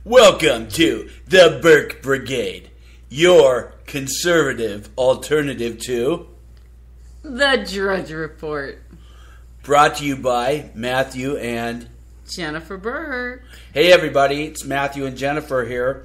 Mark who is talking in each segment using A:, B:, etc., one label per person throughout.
A: Welcome to the Burke Brigade, your conservative alternative to
B: The Drudge Report.
A: Brought to you by Matthew and
B: Jennifer Burke.
A: Hey everybody, it's Matthew and Jennifer here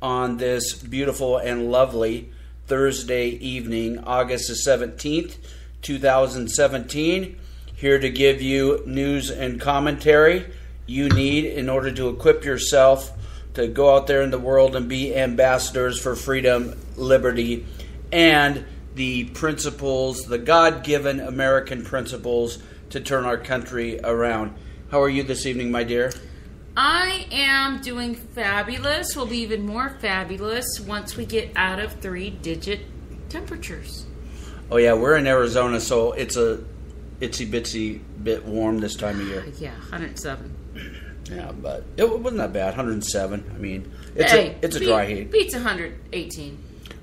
A: on this beautiful and lovely Thursday evening, August the 17th, 2017. Here to give you news and commentary you need in order to equip yourself to go out there in the world and be ambassadors for freedom, liberty, and the principles, the God-given American principles to turn our country around. How are you this evening, my dear?
B: I am doing fabulous. We'll be even more fabulous once we get out of 3-digit temperatures.
A: Oh yeah, we're in Arizona, so it's a itsy-bitsy bit warm this time of year.
B: Yeah, 107.
A: Yeah, but it wasn't that bad. 107. I mean, it's a dry heat.
B: Beats 118.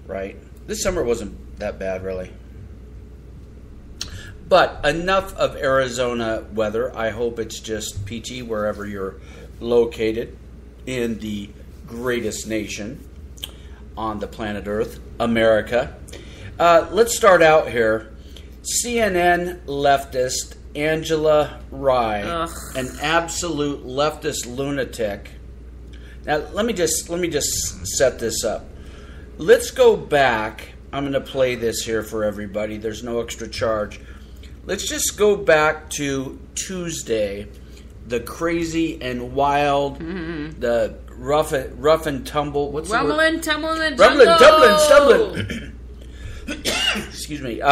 A: Right. This summer wasn't that bad, really. But enough of Arizona weather. I hope it's just peachy wherever you're located in the greatest nation on the planet Earth, America. Let's start out here. CNN leftist Angela Rye, an absolute leftist lunatic. Now, let me just set this up. Let's go back. I'm going to play this here for everybody. There's no extra charge. Let's just go back to Tuesday, the crazy and wild, the rough and tumble. What's the word?
B: Rumbling, tumbling,
A: stumbling. Excuse me.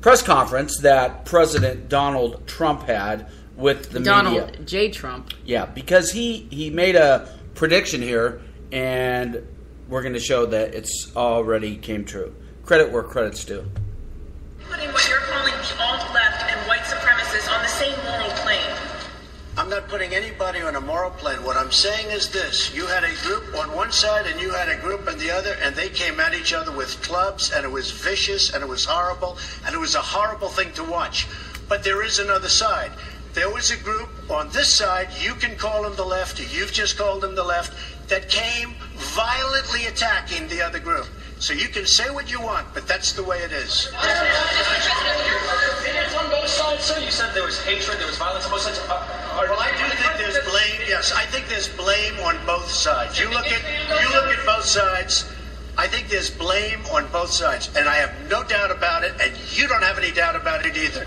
A: Press conference that President Donald Trump had with the media.
B: Donald J. Trump.
A: Yeah, because he made a prediction here, and we're going to show that it's already came true. Credit where credit's due.
C: Putting what you're calling the alt-left and white supremacists on the same moral plane.
D: I'm not putting anybody on a moral plane. What I'm saying is this. You had a group on one side and you had a group on the other, and they came at each other with clubs, and it was vicious, and it was horrible, and it was a horrible thing to watch. But there is another side. There was a group on this side, you can call them the left, or you've just called them the left, that came violently attacking the other group. So you can say what you want, but that's the way it is.
E: It's on both sides, sir. You said there was hatred, there was violence on both sides.
D: Well, I do think there's blame. Yes, I think there's blame on both sides. You look at both sides. I think there's blame on both sides, and I have no doubt about it, and you don't have any doubt about it either.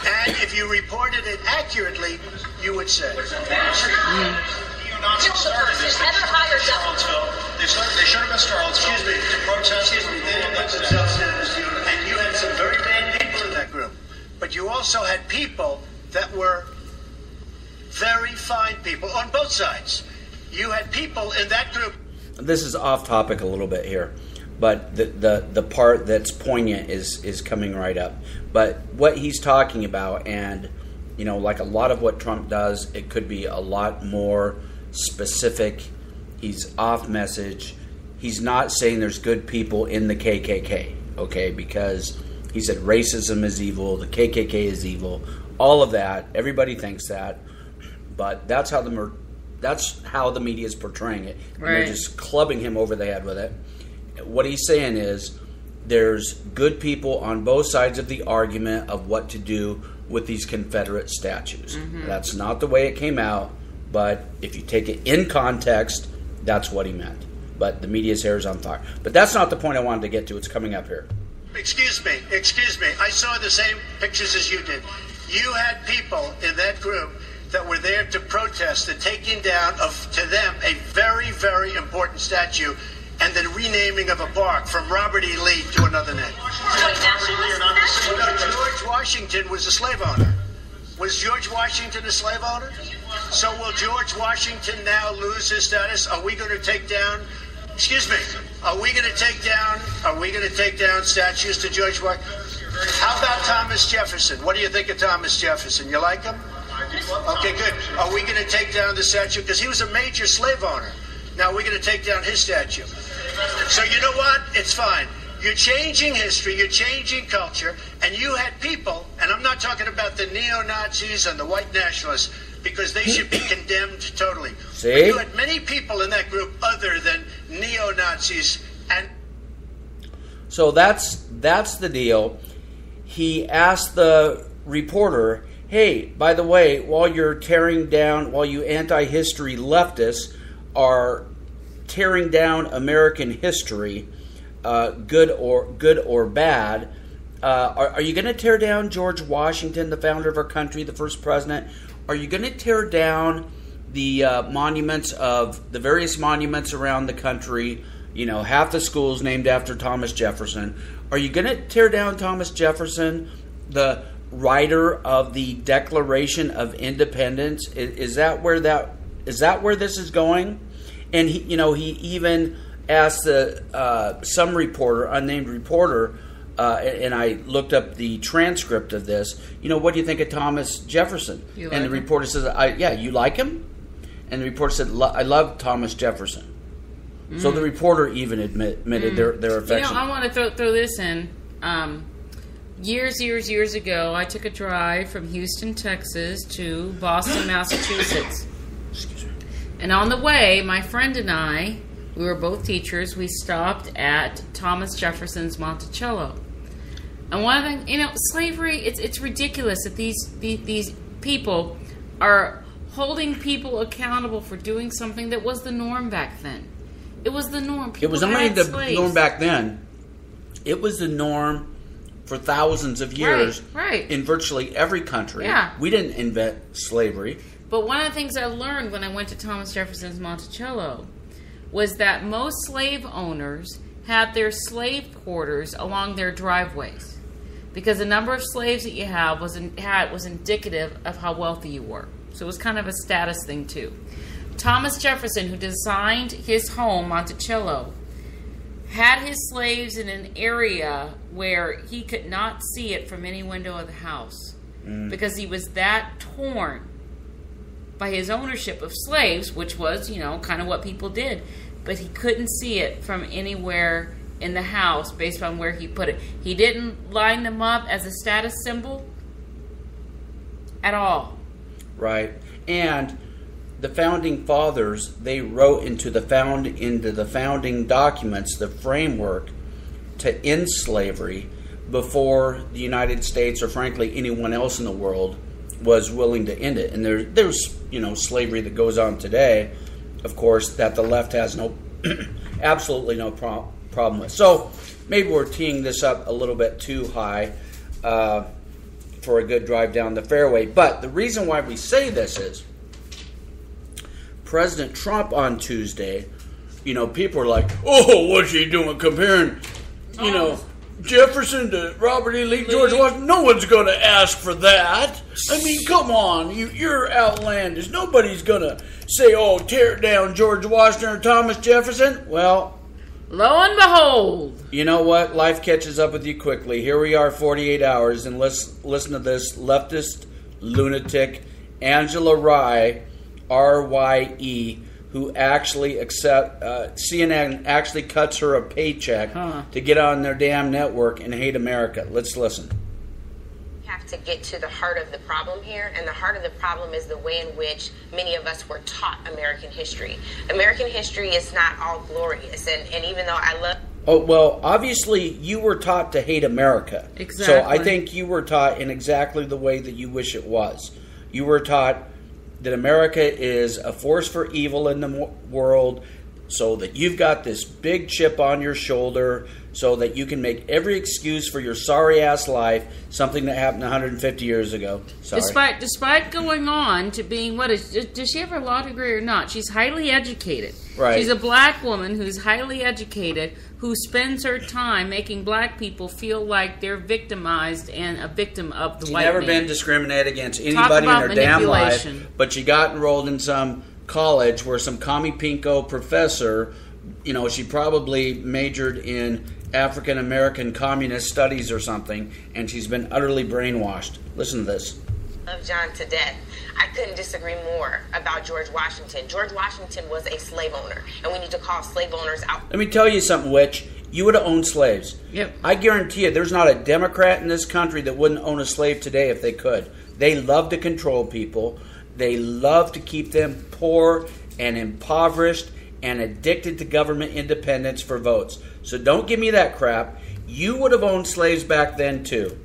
D: And if you reported it accurately, you would say.
E: Neo-Nazis started this. They showed up in Charlottesville.
D: Excuse me.
E: To protest.
D: They didn't let themselves stand as unit. And you had some very bad people in that group. But you also had people that were very fine people on both sides. You had people in that group.
A: This is off topic a little bit here, but the part that's poignant is coming right up. But what he's talking about, and like a lot of what Trump does, it could be a lot more specific. He's off message. He's not saying there's good people in the KKK, okay? Because he said racism is evil, the KKK is evil, all of that. Everybody thinks that, but that's how the media is portraying it. And
B: right.
A: They're just clubbing him over the head with it. What he's saying is there's good people on both sides of the argument of what to do with these Confederate statues. That's not the way it came out, but if you take it in context, that's what he meant. But the media's hair is on fire. But that's not the point I wanted to get to. It's coming up here.
D: Excuse me. I saw the same pictures as you did. You had people in that group that were there to protest the taking down of, to them, a very, very important statue and the renaming of a park from Robert E. Lee to another name. George Washington was a slave owner. Was George Washington a slave owner? So will George Washington now lose his status? Are we going to take down? Excuse me. Are we going to take down statues to George Washington? How about Thomas Jefferson? What do you think of Thomas Jefferson? You like him? Okay, good. Are we going to take down the statue? Because he was a major slave owner. Now we're going to take down his statue. So you know what? It's fine. You're changing history, you're changing culture, and you had people, and I'm not talking about the neo-Nazis and the white nationalists, because they should be condemned totally.
A: See?
D: But you had many people in that group other than neo-Nazis, and
A: so that's the deal. He asked the reporter, hey, by the way, while you anti-history leftists are tearing down American history, good or bad, are you going to tear down George Washington, the founder of our country, the first president? Are you going to tear down the monuments of the various monuments around the country? You know, half the schools named after Thomas Jefferson. Are you going to tear down Thomas Jefferson, the writer of the Declaration of Independence? Is that where this is going? And he even asked some reporter, unnamed reporter, and I looked up the transcript of this. You know, what do you think of Thomas Jefferson? And the reporter says, "Yeah, you like him?" And the reporter said, "I love Thomas Jefferson." So the reporter even admitted their affection.
B: You know, I want to throw this in. Years ago, I took a drive from Houston, Texas to Boston, Massachusetts.
A: Excuse me.
B: And on the way, my friend and I, we were both teachers, we stopped at Thomas Jefferson's Monticello. And one of the things, you know, slavery, it's ridiculous that these people are holding people accountable for doing something that was the norm back then. It was the norm. People
A: it was only the
B: slaves.
A: norm back then. It was the norm for thousands of years
B: right.
A: in virtually every country.
B: Yeah.
A: We didn't invent slavery.
B: But one of the things I learned when I went to Thomas Jefferson's Monticello was that most slave owners had their slave quarters along their driveways, because the number of slaves that you had was indicative of how wealthy you were. So it was kind of a status thing too. Thomas Jefferson, who designed his home, Monticello, had his slaves in an area where he could not see it from any window of the house because he was that torn by his ownership of slaves, which was, you know, kind of what people did. But he couldn't see it from anywhere in the house based on where he put it. He didn't line them up as a status symbol at all.
A: Right. And the founding fathers, they wrote into the founding documents the framework to end slavery before the United States, or frankly anyone else in the world, was willing to end it. And there's you know, slavery that goes on today, of course, that the left has absolutely no problem with. So maybe we're teeing this up a little bit too high for a good drive down the fairway. But the reason why we say this is President Trump on Tuesday, you know, people are like, oh, what's he doing comparing, you know, Jefferson to Robert E. Lee, George Washington? No one's going to ask for that. I mean, come on, you're outlandish. Nobody's going to say, oh, tear down George Washington or Thomas Jefferson. Well,
B: lo and behold.
A: You know what? Life catches up with you quickly. Here we are, 48 hours, and let's listen to this leftist lunatic, Angela Rye, R-Y-E, who actually CNN actually cuts her a paycheck to get on their damn network and hate America. Let's listen.
F: We have to get to the heart of the problem here, and the heart of the problem is the way in which many of us were taught American history. American history is not all glorious, and even though I love...
A: Oh, well, obviously you were taught to hate America.
B: Exactly.
A: So I think you were taught in exactly the way that you wish it was. You were taught that America is a force for evil in the world, so that you've got this big chip on your shoulder, so that you can make every excuse for your sorry-ass life, something that happened 150 years ago. Sorry.
B: Despite going on to being, does she have a law degree or not? She's highly educated.
A: Right.
B: She's a black woman who's highly educated, who spends her time making black people feel like they're victimized and a victim of the white man.
A: She's never been discriminated against anybody in her damn life, but she got enrolled in some college where some commie pinko professor, you know, she probably majored in African American communist studies or something, and she's been utterly brainwashed. Listen to this.
F: Love John to death. I couldn't disagree more about George Washington. George Washington was a slave owner, and we need to call slave owners out.
A: Let me tell you something, Witch. You would have owned slaves.
B: Yep.
A: I guarantee you there's not a Democrat in this country that wouldn't own a slave today if they could. They love to control people. They love to keep them poor and impoverished and addicted to government independence for votes. So don't give me that crap. You would have owned slaves back then too.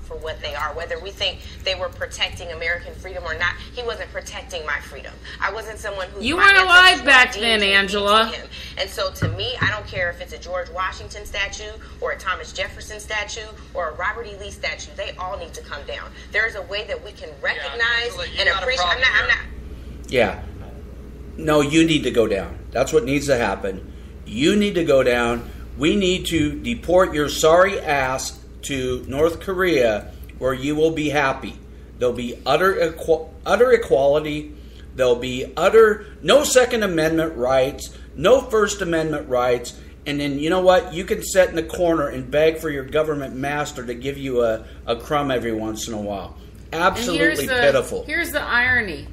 F: For what they are, whether we think they were protecting American freedom or not, he wasn't protecting my freedom. I wasn't someone who...
B: You weren't alive back then, Angela.
F: And so to me, I don't care if it's a George Washington statue or a Thomas Jefferson statue or a Robert E. Lee statue. They all need to come down. There is a way that we can recognize and appreciate... I'm not...
A: Yeah. No, you need to go down. That's what needs to happen. You need to go down. We need to deport your sorry ass to North Korea, where you will be happy. There'll be utter equality. There'll be no Second Amendment rights, no First Amendment rights, and then you know what? You can sit in the corner and beg for your government master to give you a crumb every once in a while. Absolutely pitiful.
B: Here's the irony.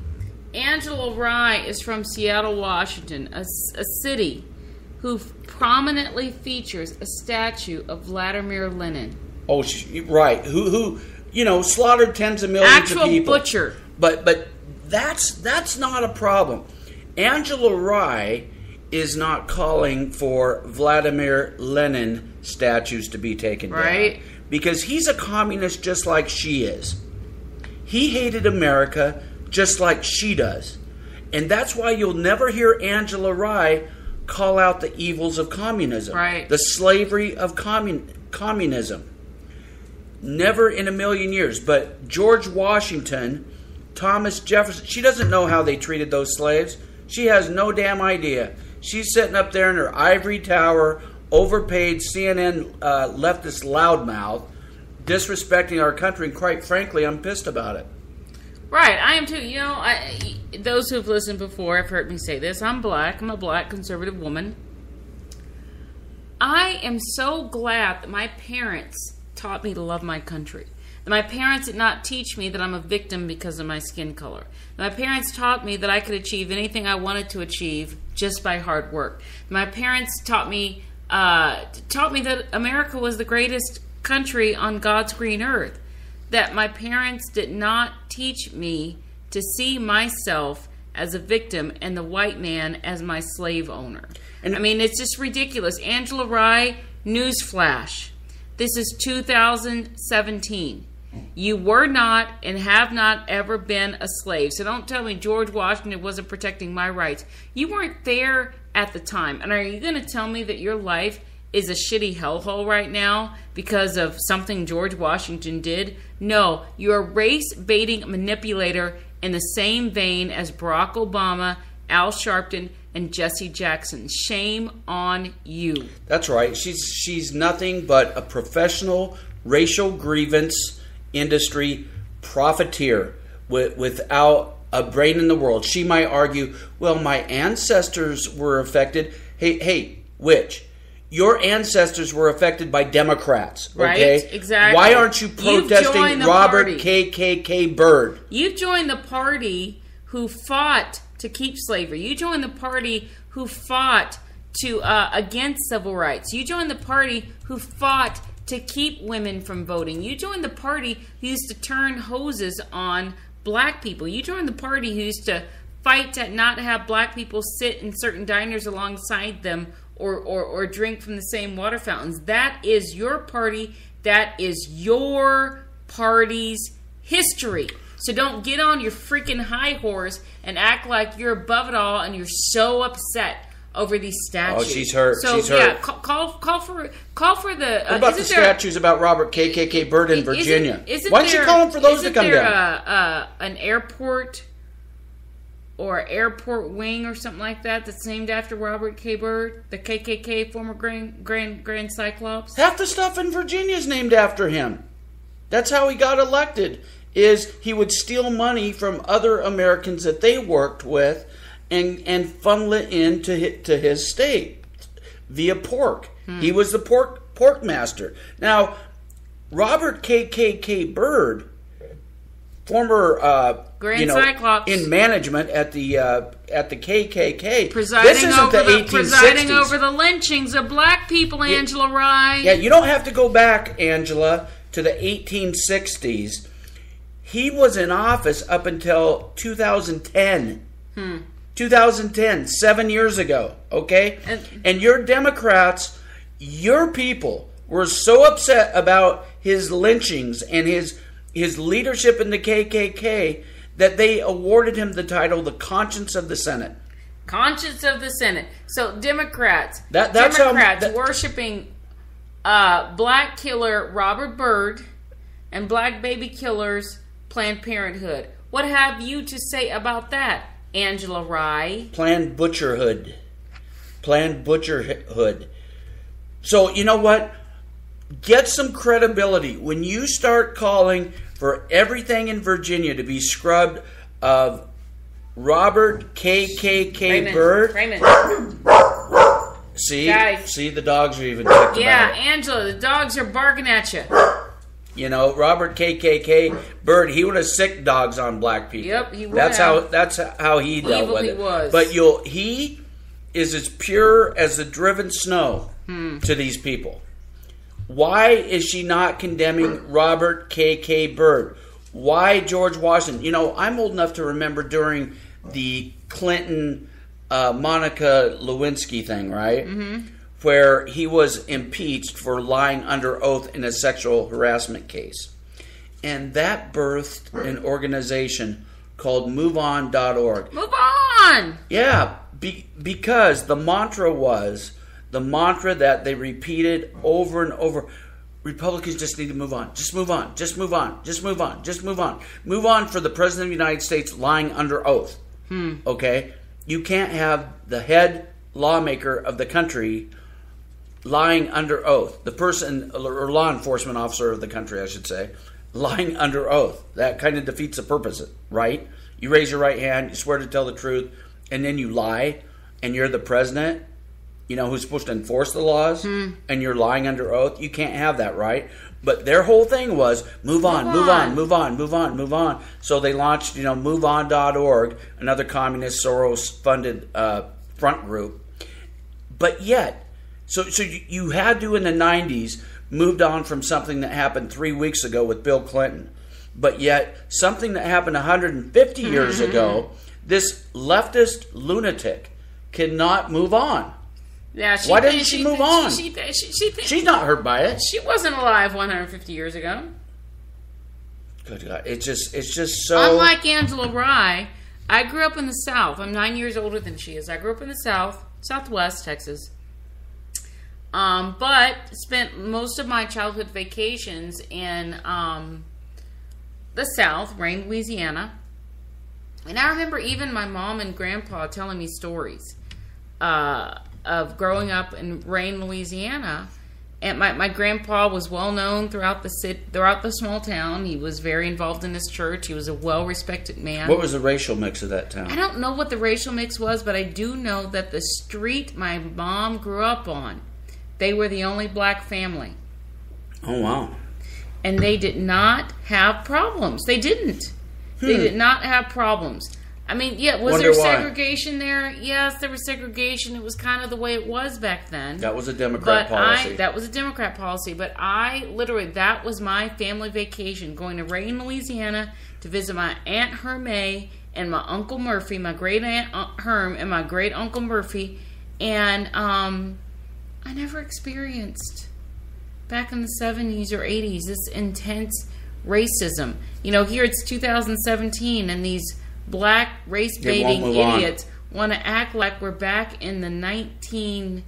B: Angela Rye is from Seattle, Washington, a city who prominently features a statue of Vladimir Lenin.
A: Oh, right. Who slaughtered tens of millions of people.
B: Actual butcher.
A: But that's not a problem. Angela Rye is not calling for Vladimir Lenin statues to be taken down.
B: Right.
A: Because he's a communist just like she is. He hated America just like she does. And that's why you'll never hear Angela Rye call out the evils of communism.
B: Right.
A: The slavery of communism. Never in a million years. But George Washington, Thomas Jefferson, she doesn't know how they treated those slaves. She has no damn idea. She's sitting up there in her ivory tower, overpaid CNN leftist loudmouth, disrespecting our country, and quite frankly, I'm pissed about it.
B: Right, I am too. You know, those who've listened before have heard me say this. I'm black. I'm a black conservative woman. I am so glad that my parents taught me to love my country. That my parents did not teach me that I'm a victim because of my skin color. That my parents taught me that I could achieve anything I wanted to achieve just by hard work. My parents taught me that America was the greatest country on God's green earth. That my parents did not teach me to see myself as a victim and the white man as my slave owner. And I mean, it's just ridiculous. Angela Rye, newsflash. This is 2017. You were not and have not ever been a slave. So don't tell me George Washington wasn't protecting my rights. You weren't there at the time. And are you going to tell me that your life is a shitty hellhole right now because of something George Washington did? No, you're a race-baiting manipulator in the same vein as Barack Obama, Al Sharpton, and Jesse Jackson. Shame on you.
A: That's right. She's nothing but a professional racial grievance industry profiteer without a brain in the world. She might argue, well, my ancestors were affected. Hey, which? Your ancestors were affected by Democrats, okay?
B: Right, exactly.
A: Why aren't you protesting Robert KKK Byrd?
B: You joined the party who fought to keep slavery. You joined the party who fought to against civil rights. You joined the party who fought to keep women from voting. You joined the party who used to turn hoses on black people. You joined the party who used to fight to not have black people sit in certain diners alongside them or drink from the same water fountains. That is your party. That is your party's history. So don't get on your freaking high horse and act like you're above it all and you're so upset over these statues.
A: Oh, she's hurt.
B: So
A: she's
B: yeah,
A: hurt.
B: call for the.
A: What about the statues about Robert KKK Byrd in Virginia? Why don't you call him for those to come down?
B: An airport or airport wing or something like that that's named after Robert K. Byrd, the KKK former Grand Cyclops?
A: Half the stuff in Virginia is named after him. That's how he got elected. Is he would steal money from other Americans that they worked with and funnel it into his state via pork. He was the pork master. Now, Robert KKK Byrd, former
B: Cyclops
A: in management at the KKK,
B: presiding
A: presiding
B: over the lynchings of black people. Angela Rye.
A: Yeah, you don't have to go back, Angela, to the 1860s. He was in office up until 2010. 2010, 7 years ago, okay? And your Democrats, your people, were so upset about his lynchings and his leadership in the KKK that they awarded him the title, the Conscience of the Senate.
B: Conscience of the Senate. So Democrats worshiping black killer Robert Byrd and black baby killers Planned Parenthood. What have you to say about that, Angela Rye?
A: Planned Butcherhood. So, you know what? Get some credibility. When you start calling for everything in Virginia to be scrubbed of Robert KKK Byrd.
B: Raymond.
A: See,
B: Guys.
A: see, the dogs are even ticked
B: Yeah,
A: about it.
B: Angela, the dogs are barking at you.
A: You know, Robert KKK Byrd, he would have sicked dogs on black people.
B: Yep, he would
A: That's
B: have.
A: how he dealt
B: Evil
A: with
B: he
A: it.
B: was.
A: But he is as pure as the driven snow to these people. Why is she not condemning Robert K.K. Byrd? Why George Washington? You know, I'm old enough to remember during the Clinton Monica Lewinsky thing, right? Mm-hmm. Where he was impeached for lying under oath in a sexual harassment case. And that birthed an organization called MoveOn.org.
B: Move on!
A: Yeah, because the mantra that they repeated over and over. Republicans just need to move on. Just move on. Just move on. Just move on. Just move on. Move on for the President of the United States lying under oath. Okay? You can't have the head lawmaker of the country lying under oath. The person, or law enforcement officer of the country, I should say, lying under oath. That kind of defeats the purpose, right? You raise your right hand, you swear to tell the truth, and then you lie, and you're the president, you know, who's supposed to enforce the laws, and you're lying under oath. You can't have that, right? But their whole thing was move on. So they launched, you know, MoveOn.org, another communist Soros-funded front group. But yet, so you had to in the 90s moved on from something that happened 3 weeks ago with Bill Clinton. But yet, something that happened 150 years ago, this leftist lunatic cannot move on.
B: Yeah,
A: Why doesn't she move on?
B: She's
A: not hurt by it.
B: She wasn't alive 150 years ago.
A: Good God. It's just so...
B: Unlike Angela Rye, I grew up in the South. I'm 9 years older than she is. I grew up in the South, Southwest Texas. But spent most of my childhood vacations in the South, Rayne, Louisiana. And I remember even my mom and grandpa telling me stories of growing up in Rayne, Louisiana. And my grandpa was well known throughout the small town. He was very involved in his church. He was a well-respected man.
A: What was the racial mix of that town?
B: I don't know what the racial mix was, but I do know that the street my mom grew up on, they were the only black family.
A: Oh, wow.
B: And they did not have problems. They didn't. They did not have problems. I mean, yeah, was there segregation there? Yes, there was segregation. It was kind of the way it was back then.
A: That was a Democrat policy.
B: That was a Democrat policy. But that was my family vacation, going to Rayne, Louisiana to visit my Aunt Hermé and my Uncle Murphy, my great Aunt Herm and my great Uncle Murphy. And I never experienced, back in the 70s or 80s, this intense racism. You know, here it's 2017 and these black race-baiting idiots want to act like we're back in the 1940s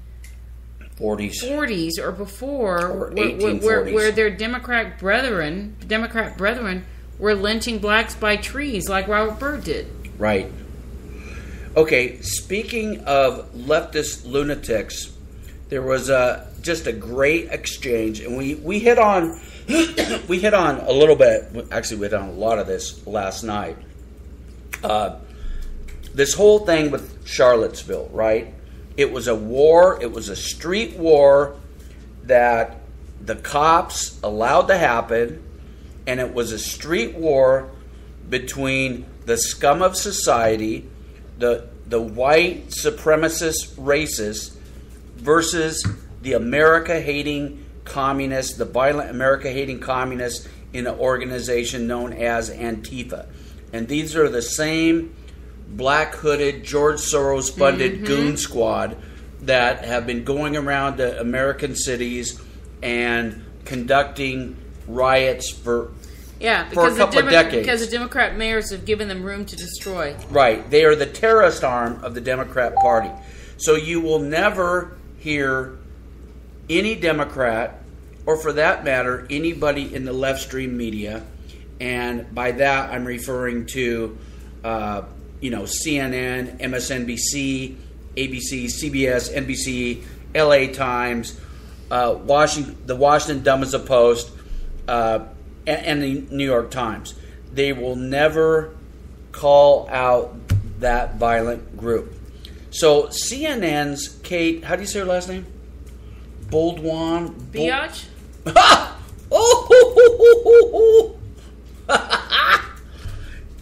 B: or before,
A: or 1840s.
B: where their Democrat brethren were lynching blacks by trees like Robert Byrd did.
A: Right. Okay, speaking of leftist lunatics, there was just a great exchange, and we hit on we hit on a little bit. Actually, we hit on a lot of this last night. This whole thing with Charlottesville, right? It was a war. It was a street war that the cops allowed to happen, and it was a street war between the scum of society, the white supremacist racists, versus the America-hating communists, the violent America-hating communists in an organization known as Antifa. And these are the same black-hooded, George Soros-funded goon squad that have been going around to American cities and conducting riots for a couple of decades.
B: Because the Democrat mayors have given them room to destroy.
A: Right. They are the terrorist arm of the Democrat Party. So you will never hear any Democrat, or for that matter, anybody in the left-stream media, and by that I'm referring to, CNN, MSNBC, ABC, CBS, NBC, LA Times, the Washington Dummies Post, and the New York Times. They will never call out that violent group. So CNN's Kate, how do you say her last name? Boldwan?
B: Biatch?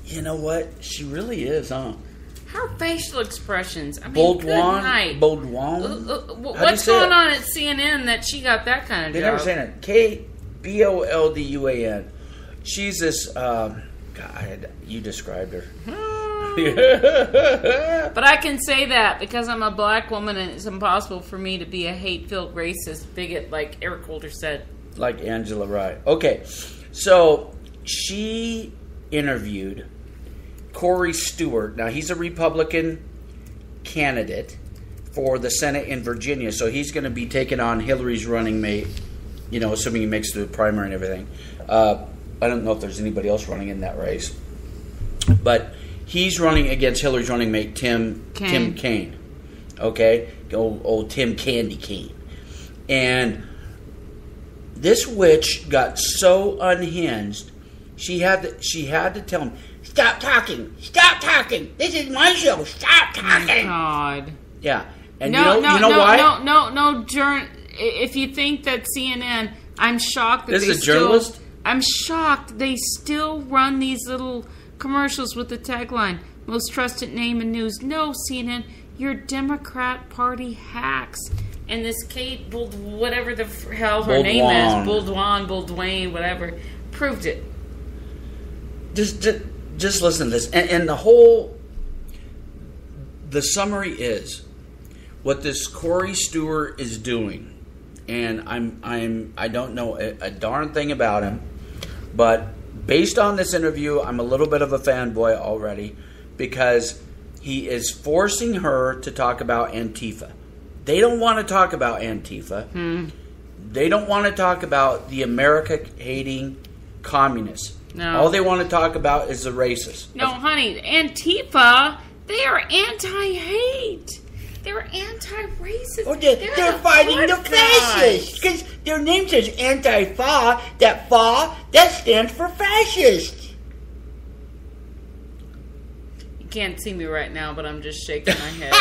A: You know what? She really is, huh?
B: Her facial expressions. I mean,
A: Boldwan?
B: What's going on at CNN that she got that kind of
A: They
B: job?
A: never say it. KBOLDUAN. She's this, God, you described her.
B: But I can say that because I'm a black woman and it's impossible for me to be a hate-filled racist bigot like Eric Holder said.
A: Like Angela Rye. Okay, so she interviewed Corey Stewart. Now, he's a Republican candidate for the Senate in Virginia, so he's going to be taking on Hillary's running mate, assuming he makes the primary and everything. I don't know if there's anybody else running in that race. But he's running against Hillary's running mate, Tim Kaine. Okay? Old Tim Candy Kaine. And this witch got so unhinged, she had to tell him, Stop talking! This is my show! Stop talking!
B: Oh, God.
A: Yeah. And you know why?
B: No, if you think that CNN, I'm shocked that
A: this is a journalist?
B: I'm shocked they still run these little commercials with the tagline, most trusted name in news. No, CNN, you're Democrat Party hacks. And this Kate, whatever the hell her name is, Boldwan, whatever, proved it.
A: Just listen to this. And the summary is what this Corey Stewart is doing. And I don't know a darn thing about him, but based on this interview, I'm a little bit of a fanboy already because he is forcing her to talk about Antifa. They don't want to talk about Antifa. They don't want to talk about the America-hating communists.
B: No.
A: All they want to talk about is the racists.
B: No, honey, Antifa, they are anti-hate. They're anti-racist.
A: Oh, they're fighting the fascists because their name says anti-fa. That fa, that stands for fascist.
B: You can't see me right now, but I'm just shaking my head.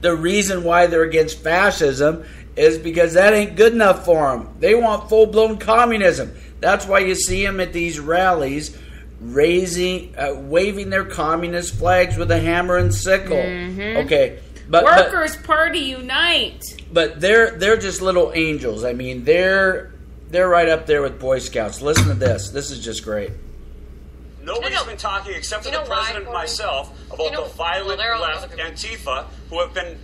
A: The reason why they're against fascism is because that ain't good enough for them. They want full-blown communism. That's why you see them at these rallies waving their communist flags with a hammer and sickle. Okay. But
B: Workers' Party Unite.
A: But they're just little angels. I mean, they're right up there with Boy Scouts. Listen to this. This is just great.
E: Nobody's been talking except for the president and myself about the violent left Antifa, who have been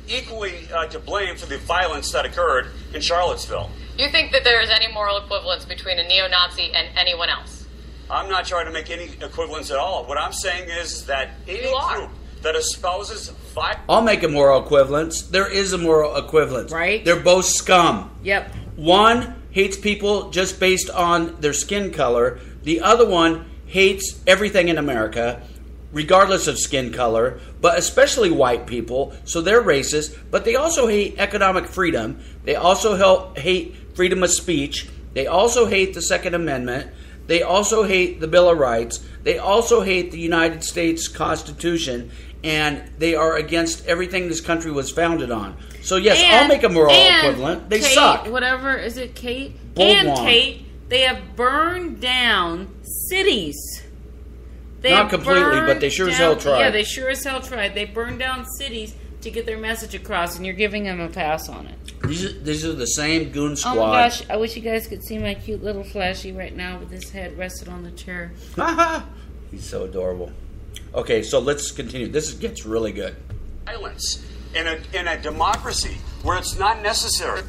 E: equally to blame for the violence that occurred in Charlottesville.
G: You think that there is any moral equivalence between a neo-Nazi and anyone else?
E: I'm not trying to make any equivalence at all. What I'm saying is that any group that espouses violence...
A: I'll make a moral equivalence. There is a moral equivalence.
B: Right.
A: They're both scum.
B: Yep.
A: One hates people just based on their skin color. The other one hates everything in America, regardless of skin color, but especially white people, so they're racist. But they also hate economic freedom. They also hate freedom of speech. They also hate the Second Amendment. They also hate the Bill of Rights. They also hate the United States Constitution. And they are against everything this country was founded on. So, yes, I'll make a moral equivalent. They
B: Kate,
A: suck.
B: Whatever, is it Kate?
A: Boldwan.
B: And Kate, they have burned down cities.
A: Not completely, but they sure as hell tried.
B: Yeah, they sure as hell tried. They burned down cities to get their message across, and you're giving them a pass on it.
A: These are the same goon squad.
B: Oh my gosh, I wish you guys could see my cute little Flashy right now with his head rested on the chair.
A: He's so adorable. Okay, so let's continue. This gets really good.
E: Violence in a democracy where it's not necessary.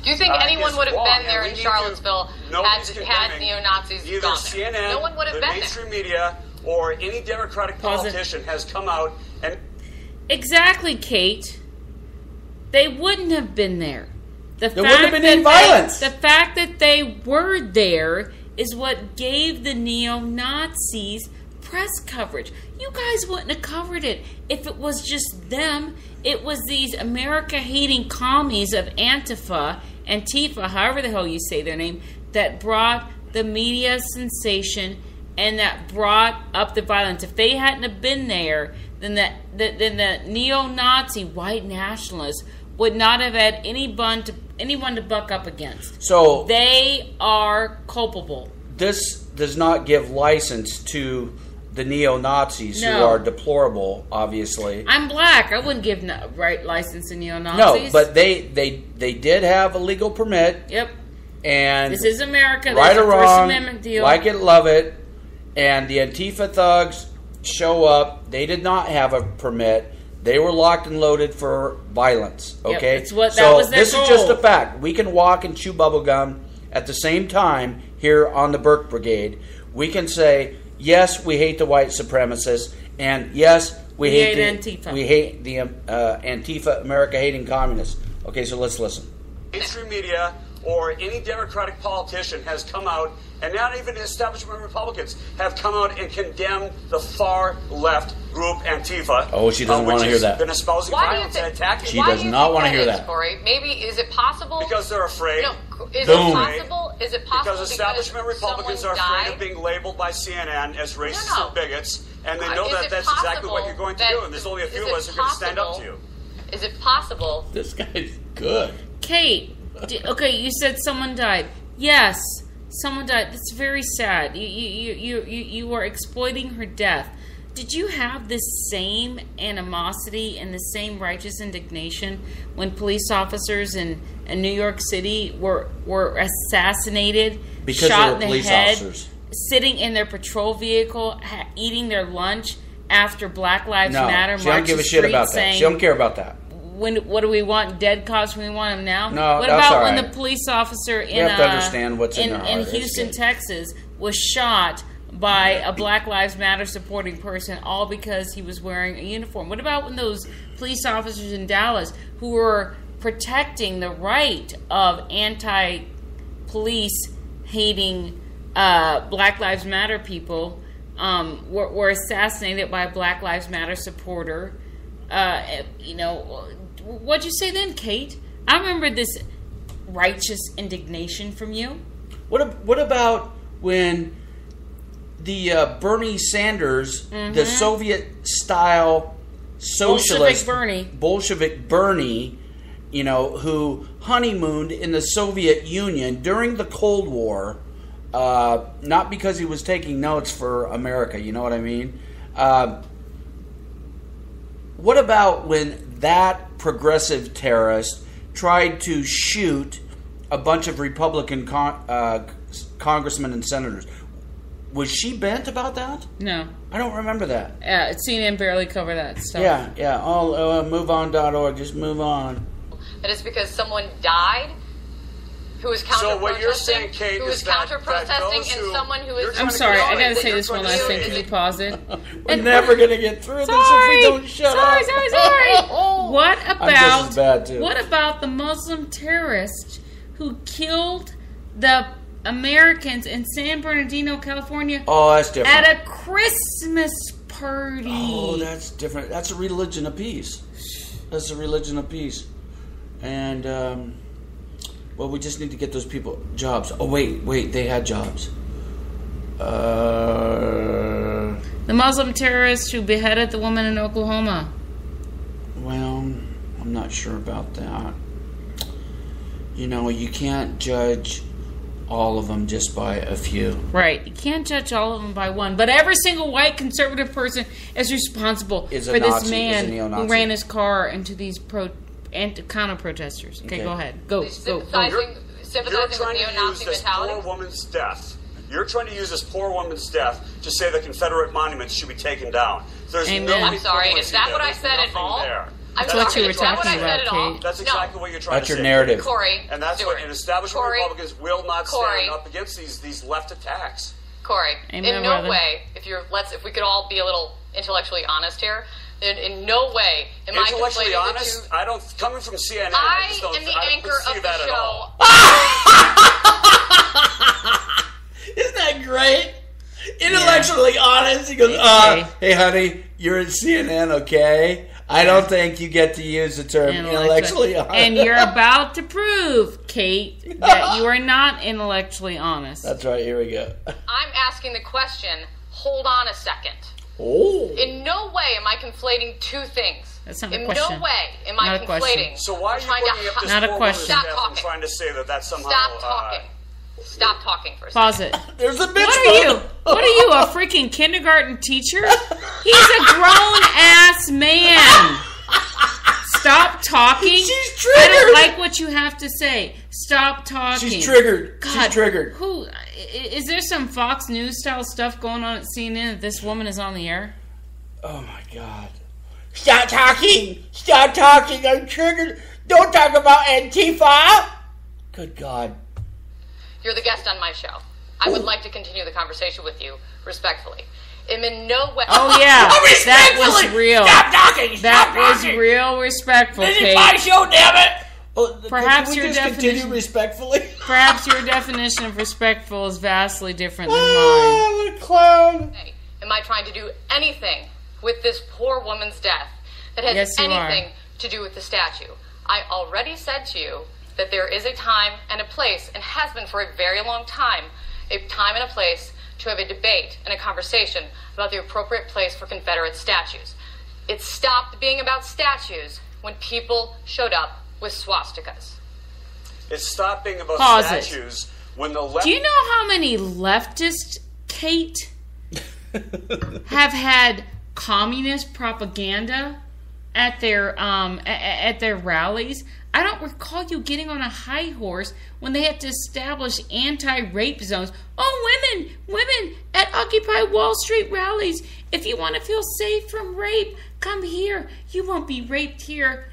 G: Do you think anyone would have been there in Charlottesville had neo-Nazis
E: either
G: gone
E: CNN,
G: there? No one would have
E: the
G: been there.
E: mainstream media, or any Democratic politician has come out and...
B: Exactly, Kate. They wouldn't have been there.
A: There wouldn't have been any violence.
B: The fact that they were there is what gave the neo-Nazis press coverage. You guys wouldn't have covered it if it was just them. It was these America-hating commies of Antifa, however the hell you say their name, that brought the media sensation and that brought up the violence. If they hadn't have been there, then the neo-Nazi white nationalists would not have had anyone to buck up against.
A: So
B: they are culpable.
A: This does not give license to the neo-Nazis who are deplorable, obviously.
B: I'm black. I wouldn't give license to neo-Nazis.
A: No, but they did have a legal permit.
B: Yep.
A: And
B: this is America.
A: Right or
B: wrong, First Amendment deal.
A: Like it, love it. And the Antifa thugs show up. They did not have a permit. They were locked and loaded for violence. Okay?
B: Yep, that was their
A: this
B: goal.
A: is just a fact. We can walk and chew bubblegum at the same time here on the Burke Brigade. We can say, yes, we hate the white supremacists, and yes, we hate
B: Antifa.
A: We hate the Antifa, America-hating communists. Okay, so let's listen.
E: Mainstream media or any Democratic politician has come out, and not even establishment Republicans have come out and condemned the far left group Antifa.
A: Oh, she doesn't want to hear that.
E: Been espousing violence and attacking.
A: She does not want to hear that.
G: Corey? Maybe is it possible?
E: Because they're afraid.
G: No, is it possible? Is it possible?
E: Because establishment Republicans are afraid of being labeled by CNN as racist and bigots, and they know that that's exactly what you're going to do. And there's only a few of us who are going to stand up to you.
G: Is it possible?
A: This guy's good.
B: Kate. Okay, you said someone died. Yes, someone died. That's very sad. You are exploiting her death. Did you have this same animosity and the same righteous indignation when police officers in New York City were assassinated,
A: because
B: shot
A: they were
B: in the
A: police
B: head,
A: officers,
B: sitting in their patrol vehicle, eating their lunch after Black Lives Matter?
A: No, she don't give a shit about that. She don't care about that.
B: What do we want? Dead cops? We want them now?
A: No,
B: what
A: that's
B: about
A: all
B: when
A: right.
B: the police officer in
A: have to understand what's in their heart.
B: in Houston, Texas, was shot by a Black Lives Matter supporting person, all because he was wearing a uniform? What about when those police officers in Dallas who were protecting the right of anti-police hating Black Lives Matter people were assassinated by a Black Lives Matter supporter? What'd you say then, Kate? I remember this righteous indignation from you.
A: What about when the Bernie Sanders, the Soviet-style socialist Bolshevik Bernie, who honeymooned in the Soviet Union during the Cold War, not because he was taking notes for America, you know what I mean? What about when that progressive terrorist tried to shoot a bunch of Republican congressmen and senators? Was she bent about that?
B: No.
A: I don't remember that.
B: Yeah, CNN barely cover that stuff.
A: Yeah. MoveOn.org, just move on.
G: And it's because someone died who was counter-protesting,
E: so what you're saying, Kate,
G: who was counter-protesting, and someone who is...
B: I'm sorry, I gotta say this one last thing. Can you pause it?
A: We're never gonna get through this if we don't shut up.
B: Sorry. What
A: I'm just as bad, too.
B: What about the Muslim terrorist who killed the Americans in San Bernardino, California?
A: Oh, that's different.
B: At a Christmas party.
A: Oh, that's different. That's a religion of peace. That's a religion of peace. And, well, we just need to get those people jobs. Oh, wait, they had jobs.
B: The Muslim terrorist who beheaded the woman in Oklahoma.
A: Well, I'm not sure about that. You can't judge all of them just by a few.
B: Right. You can't judge all of them by one. But every single white conservative person is responsible for this man who ran his car into these counter-protesters. Okay, go ahead. Go.
G: Sympathizing with neo-Nazi mentality?
E: Poor woman's death. You're trying to use this poor woman's death to say the Confederate monuments should be taken down. There's
B: Amen.
E: no
G: I'm sorry. Is that what I said at all?
B: That's what you were talking about, Kate.
E: That's exactly what you're trying to say.
A: That's your narrative.
G: Corey,
E: and that's
G: Stewart.
E: what an establishment Republicans will not stand up against these left attacks.
G: Corey,
B: Amen,
G: in no
B: brother.
G: way, if we could all be a little intellectually honest here, in no way am I
E: intellectually
G: conflating
E: honest.
G: the two.
E: I don't. Coming from CNN,
G: I
E: just don't,
G: am the
E: I
G: anchor
E: don't see
G: of the
E: that
G: show.
A: Isn't that great? Intellectually honest. He goes, hey, honey, you're at CNN, okay? I don't think you get to use the term intellectually honest.
B: And you're about to prove, Kate, that you are not intellectually honest.
A: That's right. Here we go.
G: I'm asking the question, hold on a second.
A: Oh.
G: In no way am I conflating two things.
B: That's not a
G: In
B: question.
G: no way am I conflating.
E: So why are you bringing up this
B: Not a
E: poor
B: question.
E: woman's
G: Stop
E: death and
G: talking.
E: trying to say that somehow...
G: Stop talking. Stop talking for a second.
B: Pause it.
A: There's a bitch.
B: What are you? What are you, a freaking kindergarten teacher? He's a grown-ass man. Stop talking.
A: She's triggered.
B: I don't like what you have to say. Stop talking.
A: She's triggered.
B: God,
A: She's triggered.
B: Who? Is there some Fox News style stuff going on at CNN that this woman is on the air?
A: Oh, my God. Stop talking. Stop talking. I'm triggered. Don't talk about Antifa. Good God.
G: You're the guest on my show. I would like to continue the conversation with you respectfully. I'm in no way.
B: Oh yeah, that was real.
A: Stop talking.
B: That was real respectful,
A: This
B: Kate.
A: is my show, damn it. Well,
B: Perhaps
A: can we
B: your
A: just
B: definition-
A: continue respectfully.
B: Perhaps your definition of respectful is vastly different than mine.
A: What a clown.
G: Am I trying to do anything with this poor woman's death that has
B: Yes, you
G: anything to do with the statue? I already said to you that there is a time and a place, and has been for a very long time, a time and a place to have a debate and a conversation about the appropriate place for Confederate statues. It stopped being about statues when people showed up with swastikas.
E: It stopped being about
B: Pause it.
E: statues when the left...
B: Do you know how many leftists, Kate, have had communist propaganda at their rallies? I don't recall you getting on a high horse when they had to establish anti-rape zones. Oh, women at Occupy Wall Street rallies. If you want to feel safe from rape, come here. You won't be raped here.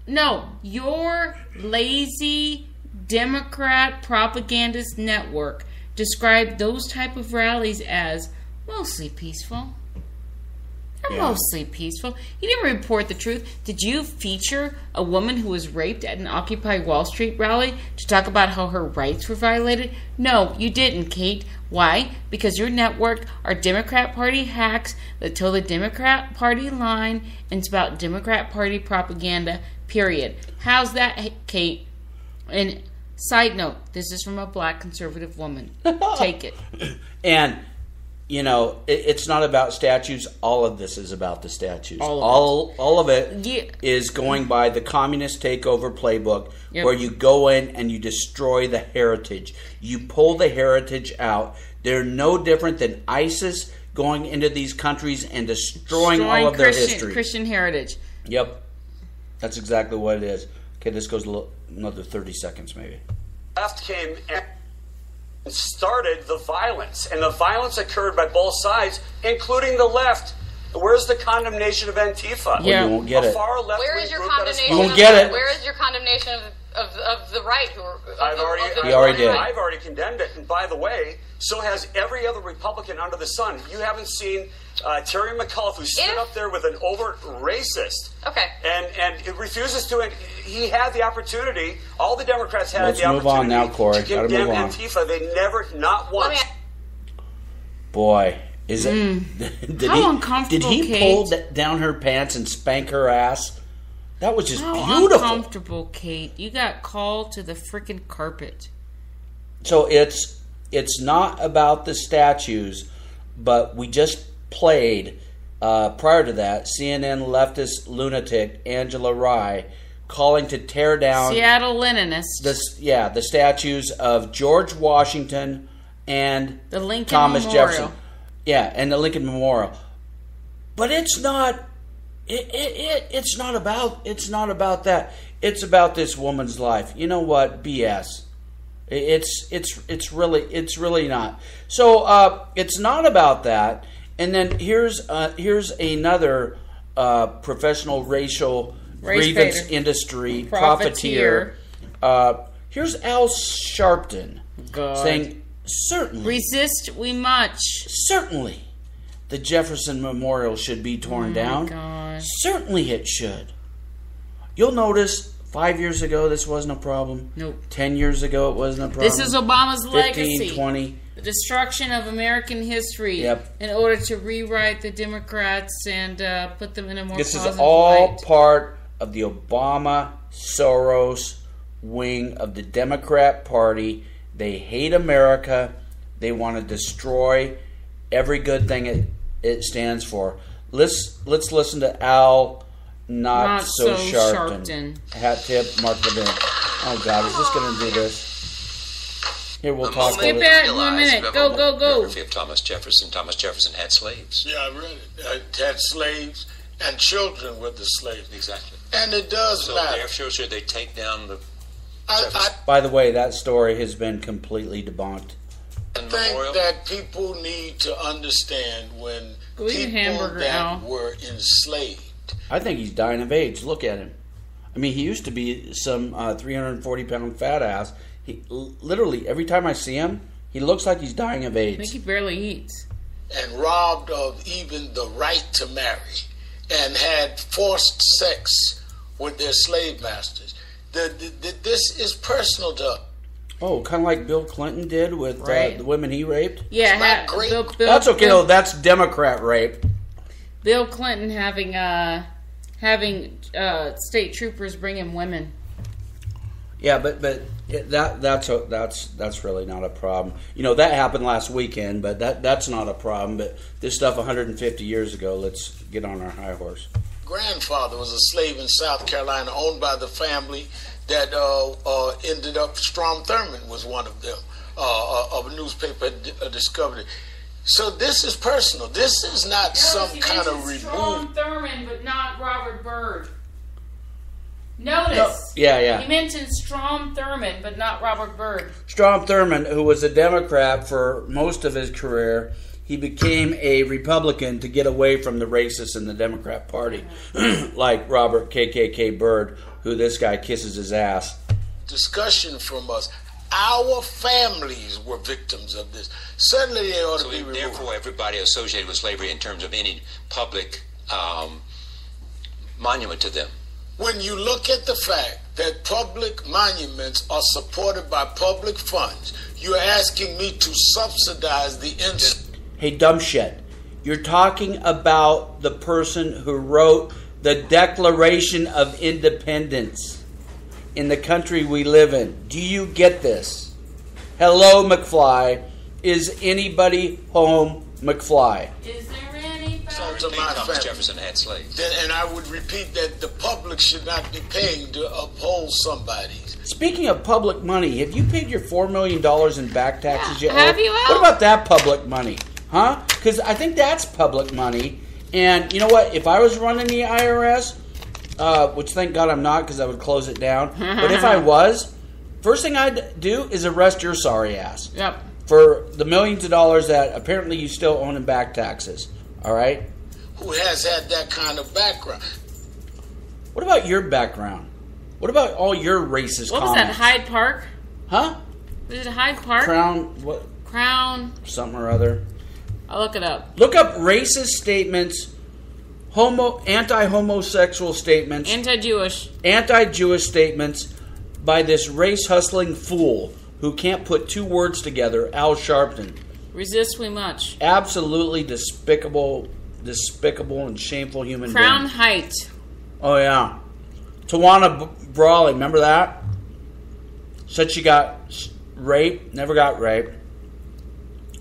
B: No, your lazy Democrat propagandist network described those type of rallies as mostly peaceful. They're mostly peaceful. You didn't report the truth. Did you feature a woman who was raped at an Occupy Wall Street rally to talk about how her rights were violated? No, you didn't, Kate. Why? Because your network are Democrat Party hacks that toe the Democrat Party line, and it's about Democrat Party propaganda, period. How's that, Kate? And side note, this is from a black conservative woman. Take it.
A: And... you know, it's not about statues. All of this is about the statues. All of it is going by the communist takeover playbook, where you go in and you destroy the heritage. You pull the heritage out. They're no different than ISIS going into these countries and destroying all of their history.
B: Christian heritage.
A: Yep. That's exactly what it is. Okay, this goes another 30 seconds maybe.
E: Left came and started the violence, and the violence occurred by both sides, including the left. Where's the condemnation of Antifa?
B: Yeah.
A: You won't get it.
E: Far left
G: Where is your
E: group that
G: condemnation?
A: You won't get it.
G: Where is your condemnation of the right?
A: He already did.
E: I've already condemned it, and by the way, so has every other Republican under the sun. You haven't seen Terry McAuliffe, who stood up there with an overt racist.
G: Okay.
E: And it refuses to. He had the opportunity. All the Democrats had
A: Let's
E: the
A: move
E: opportunity
A: on now, Corey.
E: to
A: Gotta
E: condemn
A: move on.
E: Antifa. They never, not once.
A: Boy, is it?
B: How uncomfortable,
A: Did he
B: Kate.
A: pull down her pants and spank her ass? That was just
B: How
A: beautiful.
B: uncomfortable, Kate. You got called to the freaking carpet.
A: So it's not about the statues, but we just played prior to that CNN leftist lunatic Angela Rye calling to tear down
B: Seattle Leninists.
A: The statues of George Washington and
B: the Lincoln
A: Thomas
B: Memorial.
A: Jefferson. Yeah, and the Lincoln Memorial. But it's not. It's not about that. It's about this woman's life. You know what? BS. It's really not. So it's not about that. And then here's another professional racial grievance industry profiteer. Here's Al Sharpton saying, certainly
B: resist we much.
A: Certainly, the Jefferson Memorial should be torn down.
B: Gosh.
A: Certainly, it should. You'll notice 5 years ago this wasn't a problem.
B: Nope.
A: 10 years ago it wasn't a problem.
B: This is Obama's
A: 15,
B: legacy.
A: 20.
B: The destruction of American history.
A: Yep.
B: In order to rewrite the Democrats and put them in a more positive light.
A: This is all part of the Obama Soros wing of the Democrat Party. They hate America. They want to destroy every good thing it stands for. Let's listen to Al Not So Sharpton. Hat tip, mark the bin. Oh God, is this going to do this? Here, we'll talk about it.
B: Skip that in 1 minute. Go.
H: Biography of Thomas Jefferson. Thomas Jefferson had slaves.
I: Yeah, I read it. Had slaves and children with the slaves.
H: Exactly.
I: And it does matter.
H: So therefore, should they take down the...
A: By the way, that story has been completely debunked.
I: I think that people need to understand when people that were enslaved.
A: I think he's dying of AIDS. Look at him. I mean, he used to be some 340-pound fat ass. He literally, every time I see him, he looks like he's dying of AIDS.
B: I think he barely eats.
I: And robbed of even the right to marry, and had forced sex with their slave masters. This is personal to us.
A: Oh, kind of like Bill Clinton did with the women he raped?
B: Yeah,
A: Bill, that's okay, though. That's Democrat rape.
B: Bill Clinton having state troopers bring him women.
A: Yeah, but that's really not a problem. You know, that happened last weekend, but that's not a problem. But this stuff 150 years ago, let's get on our high horse.
I: Grandfather was a slave in South Carolina, owned by the family that ended up. Strom Thurmond was one of them. A newspaper discovered it. So this is personal. This is not some kind of remove.
B: Strom Thurmond, but not Robert Byrd. Notice.
A: No. Yeah.
B: He mentioned Strom Thurmond, but not Robert Byrd.
A: Strom Thurmond, who was a Democrat for most of his career, he became a Republican to get away from the racists in the Democrat Party, like Robert KKK Byrd, who this guy kisses his ass.
I: Discussion from us. Our families were victims of this. Certainly they ought to be removed.
H: Therefore, everybody associated with slavery in terms of any public monument to them.
I: When you look at the fact that public monuments are supported by public funds, you're asking me to subsidize the
A: Hey, dumb shit. You're talking about the person who wrote the Declaration of Independence in the country we live in. Do you get this? Hello, McFly. Is anybody home, McFly?
B: Is there anybody?
H: Thomas Jefferson had slaves.
I: And I would repeat that the public should not be paying to uphold somebody.
A: Speaking of public money, have you paid your $4 million in back taxes yet?
B: Have you, Al?
A: What about that public money? Huh? Because I think that's public money. And you know what? If I was running the IRS, which thank God I'm not because I would close it down. But if I was, first thing I'd do is arrest your sorry ass.
B: Yep.
A: For the millions of dollars that apparently you still own in back taxes. All right?
I: Who has had that kind of background?
A: What about your background? What about all your racist comments?
B: What was that, Hyde Park?
A: Huh?
B: Was it Hyde Park? Crown.
A: Something or other.
B: I'll look it up.
A: Look up racist statements, anti-homosexual statements, anti-Jewish statements by this race-hustling fool who can't put two words together, Al Sharpton.
B: Resist we much.
A: Absolutely despicable and shameful human being.
B: Crown Height.
A: Oh, yeah. Tawana Brawley, remember that? Said she got raped, never got raped.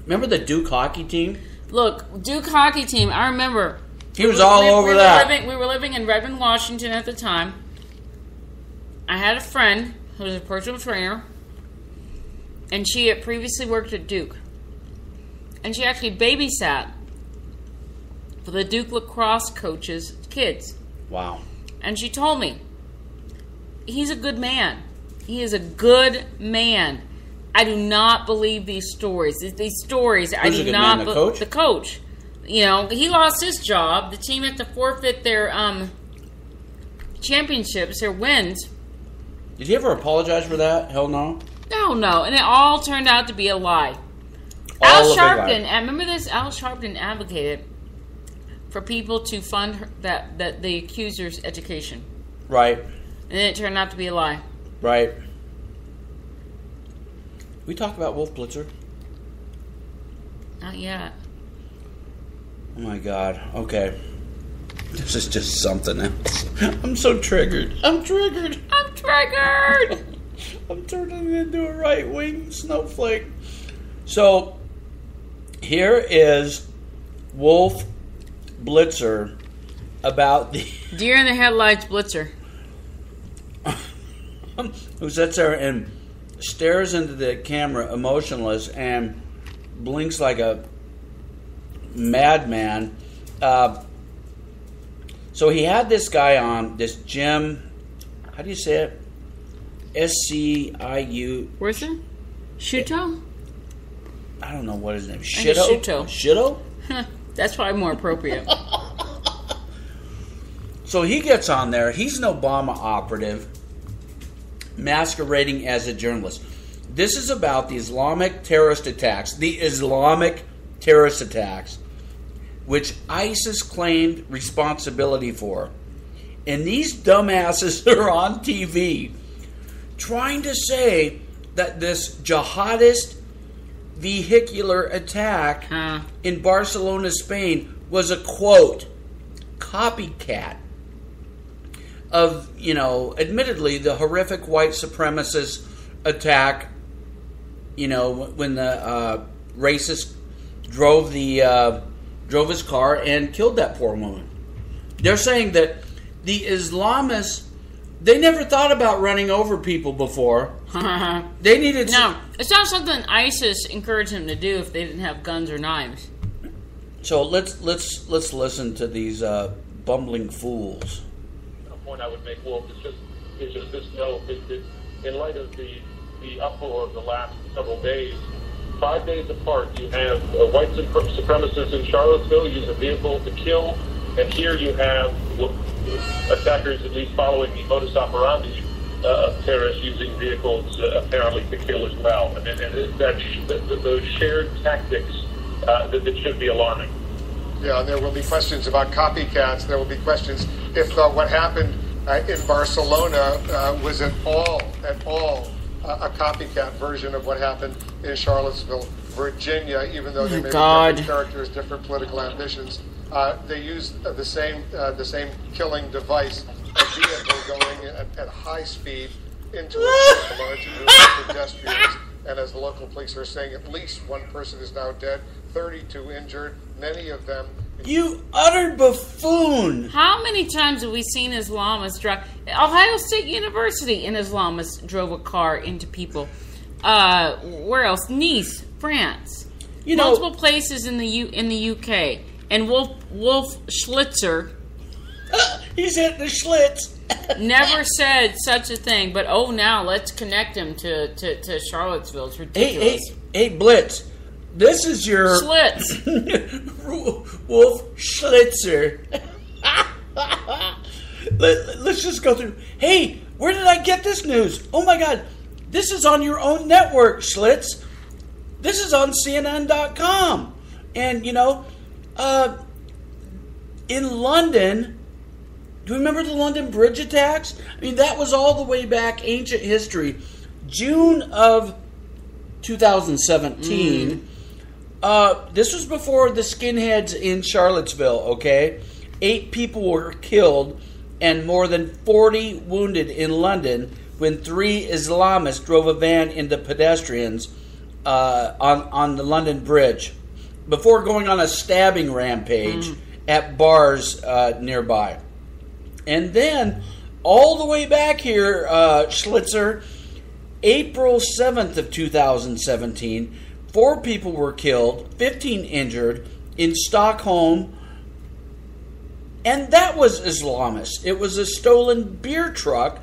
A: Remember the Duke hockey team?
B: Look, Duke hockey team, I remember.
A: He was all over that.
B: We were living in Redmond, Washington at the time. I had a friend who was a personal trainer, and she had previously worked at Duke. And she actually babysat for the Duke lacrosse coach's kids.
A: Wow.
B: And she told me, he's a good man. He is a good man. I do not believe these stories. These stories, I do not believe. The coach. You know, he lost his job. The team had to forfeit their championships, their wins.
A: Did he ever apologize for that? Hell no.
B: No. And it all turned out to be a lie. Al Sharpton, I remember this, Al Sharpton advocated for people to fund that the accuser's education.
A: Right.
B: And then it turned out to be a lie.
A: Right. We talk about Wolf Blitzer?
B: Not yet.
A: Oh my God. Okay. This is just something else. I'm so triggered. I'm triggered.
B: I'm
A: turning into a right-wing snowflake. So, here is Wolf Blitzer about the...
B: Deer in the headlights Blitzer.
A: Who sits there and stares into the camera emotionless and blinks like a madman. So he had this guy on, this Jim, how do you say it? S-C-I-U.
B: Where's it? Shuto?
A: I don't know what his name is. Shitto?
B: That's probably more appropriate.
A: So he gets on there. He's an Obama operative masquerading as a journalist. This is about the Islamic terrorist attacks. Which ISIS claimed responsibility for. And these dumbasses are on TV trying to say that this jihadist vehicular attack in Barcelona, Spain was a, quote, copycat of, admittedly the horrific white supremacist attack, when the racist drove his car and killed that poor woman. They're saying that the Islamists, they never thought about running over people before. They needed
B: No, it's not something ISIS encouraged them to do if they didn't have guns or knives.
A: So let's listen to these bumbling fools.
J: A point I would make, Wolf, is just this note. In light of the uproar of the last several days, 5 days apart, you have white supremacists in Charlottesville use a vehicle to kill, and here you have attackers at least following the modus operandi of terrorists using vehicles apparently to kill as well. And those shared tactics that should be alarming.
K: Yeah, and there will be questions about copycats. There will be questions if what happened in Barcelona was at all a copycat version of what happened in Charlottesville, Virginia, even though they may be different characters, different political ambitions. They used the same killing device, a vehicle going at high speed into a large group of pedestrians. And as the local police are saying, at least one person is now dead, 32 injured, many of them...
A: You utter buffoon!
B: How many times have we seen Islamists drive... Ohio State University, an Islamist drove a car into people. Where else? Nice, France. Multiple places in the UK. And Wolf Schlitzer...
A: He's hitting the Schlitz!
B: Never said such a thing, but now let's connect him to Charlottesville. It's ridiculous.
A: Hey, Blitz, this is your...
B: Schlitz.
A: Wolf Schlitzer. Let's just go through. Hey, where did I get this news? Oh my God, this is on your own network, Schlitz. This is on CNN.com. And, in London... Do you remember the London Bridge attacks? I mean, that was all the way back, ancient history. June of 2017. This was before the skinheads in Charlottesville, okay? 8 people were killed and more than 40 wounded in London when 3 Islamists drove a van into pedestrians on the London Bridge before going on a stabbing rampage at bars nearby. And then all the way back here, Schlitzer, April 7th of 2017, 4 people were killed, 15 injured in Stockholm. And that was Islamist. It was a stolen beer truck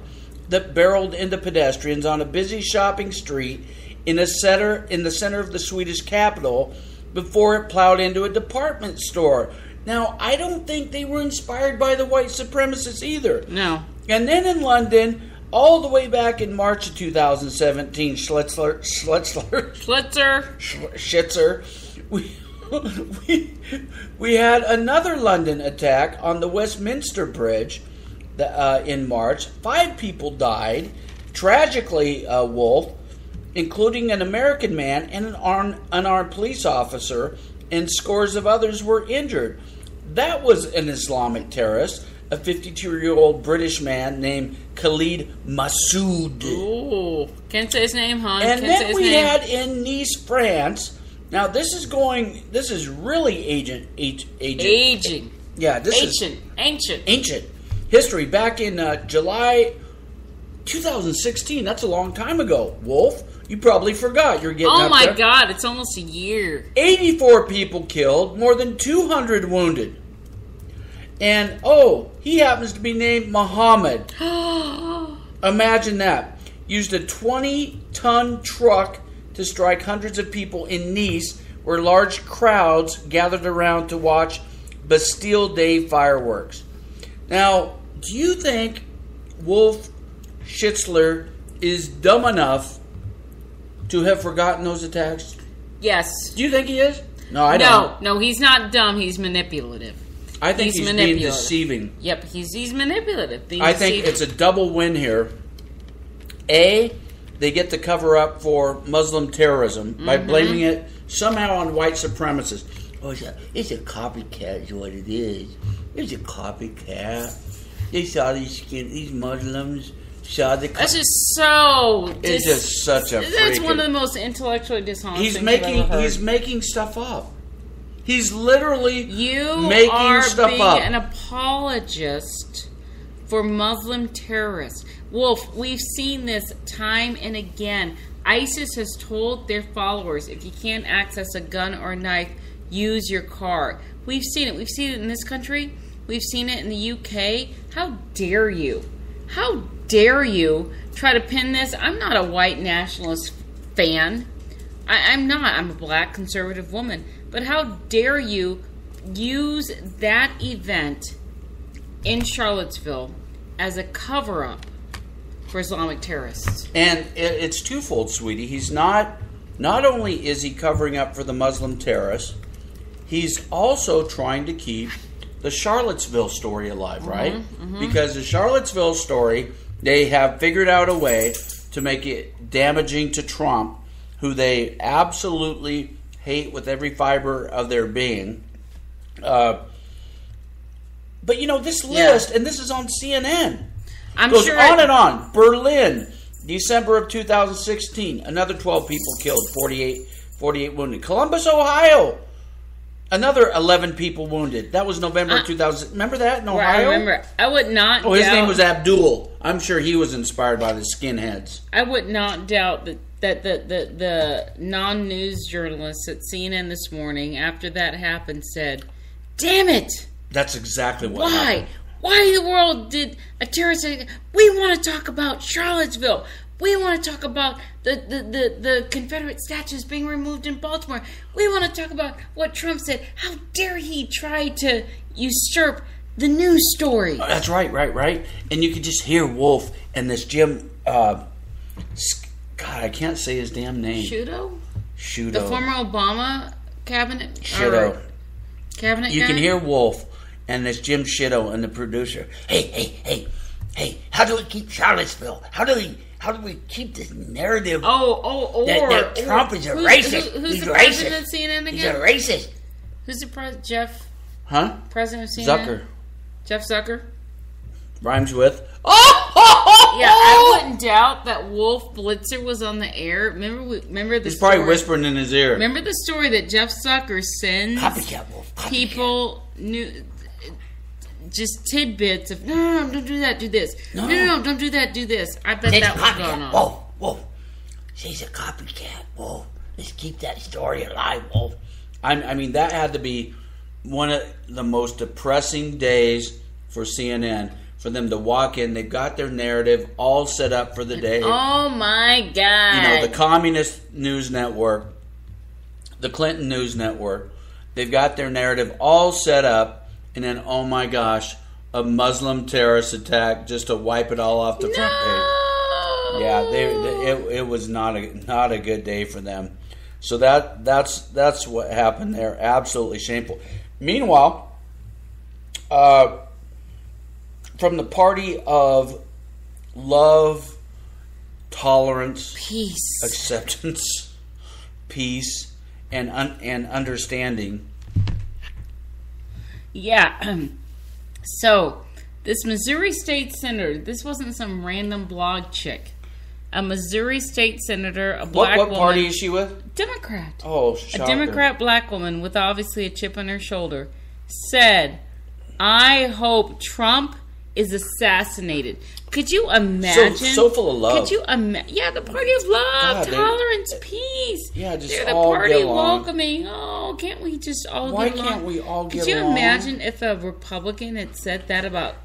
A: that barreled into pedestrians on a busy shopping street in the center of the Swedish capital before it plowed into a department store. Now, I don't think they were inspired by the white supremacists either.
B: No.
A: And then in London, all the way back in March of 2017, Schlitzer, we had another London attack on the Westminster Bridge in March. 5 people died, tragically, Wolf, including an American man and an unarmed police officer, and scores of others were injured. That was an Islamic terrorist, a 52-year-old British man named Khalid Massoud.
B: Ooh, can't say his name, hon.
A: And
B: can't
A: then we had in Nice, France. Now this is really aging. Yeah, this is ancient history. Back in July 2016. That's a long time ago. Wolf, you probably forgot. You're getting
B: Oh
A: up
B: my
A: there.
B: God! It's almost a year.
A: 84 people killed, more than 200 wounded. And, he happens to be named Muhammad. Imagine that. Used a 20-ton truck to strike hundreds of people in Nice, where large crowds gathered around to watch Bastille Day fireworks. Now, do you think Wolf Schlitzler is dumb enough to have forgotten those attacks?
B: Yes.
A: Do you think he is? No, I don't.
B: No, he's not dumb. He's manipulative.
A: I think he's being deceiving.
B: Yep, he's manipulative.
A: I think it's a double win here. A, they get the cover up for Muslim terrorism by blaming it somehow on white supremacists. Oh, it's a copycat is what it is. It's a copycat. They saw these Muslims saw the.
B: That's just so.
A: It's just such a.
B: That's one of the most intellectually dishonest things I've ever heard.
A: He's making stuff up. He's literally
B: You
A: making
B: are
A: stuff
B: being
A: up.
B: an apologist for Muslim terrorists. Wolf, we've seen this time and again. ISIS has told their followers, if you can't access a gun or a knife, use your car. We've seen it. We've seen it in this country. We've seen it in the UK. How dare you? How dare you try to pin this? I'm not a white nationalist fan. I'm not. I'm a black conservative woman. But how dare you use that event in Charlottesville as a cover-up for Islamic terrorists?
A: And it's twofold, sweetie. He's not only is he covering up for the Muslim terrorists, he's also trying to keep the Charlottesville story alive, right? Because the Charlottesville story, they have figured out a way to make it damaging to Trump, who they absolutely hate with every fiber of their being. But this list, and this is on CNN, goes on and on. Berlin, December of 2016, another 12 people killed, 48 wounded. Columbus, Ohio, another 11 people wounded. That was November 2000. Remember that in Ohio?
B: I remember. I would not doubt...
A: his name was Abdul. I'm sure he was inspired by the skinheads.
B: I would not doubt that the non-news journalists at CNN this morning, after that happened, said, "Damn it!
A: That's exactly what happened.
B: Why in the world did a terrorist... We want to talk about Charlottesville. We want to talk about the Confederate statues being removed in Baltimore. We want to talk about what Trump said. How dare he try to usurp the news story?"
A: Oh, that's right. And you could just hear Wolf and this Jim... God, I can't say his damn name.
B: Shudo?
A: Shudo.
B: The former Obama cabinet?
A: Shudo.
B: Cabinet
A: You
B: guy?
A: can hear Wolf and this Jim Shudo and the producer. Hey, how do we keep Charlottesville? How do we keep this narrative that Trump is a racist?
B: Who's
A: He's
B: the
A: racist.
B: president of CNN again?
A: He's a racist.
B: Who's the president? Jeff?
A: Huh?
B: President of CNN?
A: Zucker.
B: Jeff Zucker?
A: Rhymes with...
B: Yeah, I wouldn't doubt that Wolf Blitzer was on the air. Remember the
A: He's
B: story?
A: probably whispering in his ear.
B: Remember the story that Jeff Zucker sends
A: Copycat Wolf.
B: people just tidbits of no, don't do that, do this. No, don't do that, do this. I bet that was going on.
A: Whoa. She's a copycat. Whoa. Let's keep that story alive. Whoa. I mean, that had to be one of the most depressing days for CNN. For them to walk in, they've got their narrative all set up for the day.
B: Oh my God!
A: You know, the Communist News Network, the Clinton News Network, they've got their narrative all set up, and then oh my gosh, a Muslim terrorist attack just to wipe it all off the front page. Yeah, it was not a good day for them. So that's what happened there. Absolutely shameful. Meanwhile, from the party of love, tolerance,
B: peace,
A: acceptance, peace, and understanding.
B: Yeah. So, this Missouri State Senator, this wasn't some random blog chick. A Missouri State Senator, a black woman.
A: What party is she with?
B: Democrat.
A: Oh, shocker.
B: A Democrat black woman with obviously a chip on her shoulder said, I hope Trump is assassinated. Could you imagine?
A: So full of love.
B: Could you imagine? Yeah, the party of love, tolerance, peace.
A: Yeah, just
B: they're the
A: all
B: party
A: get along.
B: welcoming. Oh, can't we just all
A: Why
B: get along?
A: can't we all get along?
B: Could you imagine if a Republican had said that about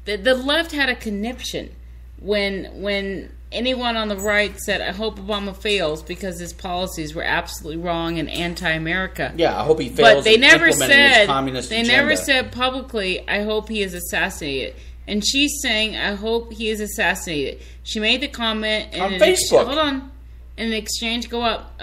B: the left had a conniption when anyone on the right said, I hope Obama fails because his policies were absolutely wrong and anti-America.
A: Yeah, I hope he fails.
B: But they never said,
A: his communist agenda.
B: Never said publicly, I hope he is assassinated. And she's saying, I hope he is assassinated. She made the comment
A: on Facebook.
B: Hold on. In an exchange, go up,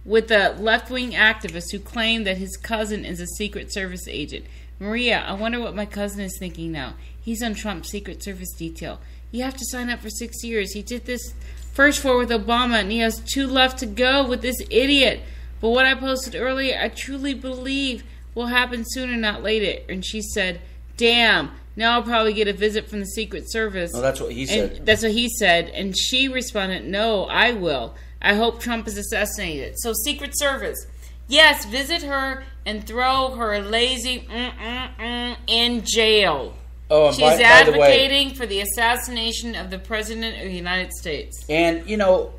B: with a left-wing activist who claimed that his cousin is a Secret Service agent. Maria, I wonder what my cousin is thinking now. He's on Trump's Secret Service detail. You have to sign up for 6 years. He did this first 4 with Obama, and he has 2 left to go with this idiot. But what I posted earlier, I truly believe will happen sooner, not later. And she said, damn, now I'll probably get a visit from the Secret Service.
A: Oh, that's what he said.
B: And that's what he said. And she responded, no, I will. I hope Trump is assassinated. So Secret Service, yes, visit her and throw her lazy in jail.
A: Oh, and
B: she's advocating for the assassination of the President of the United States.
A: And, you know,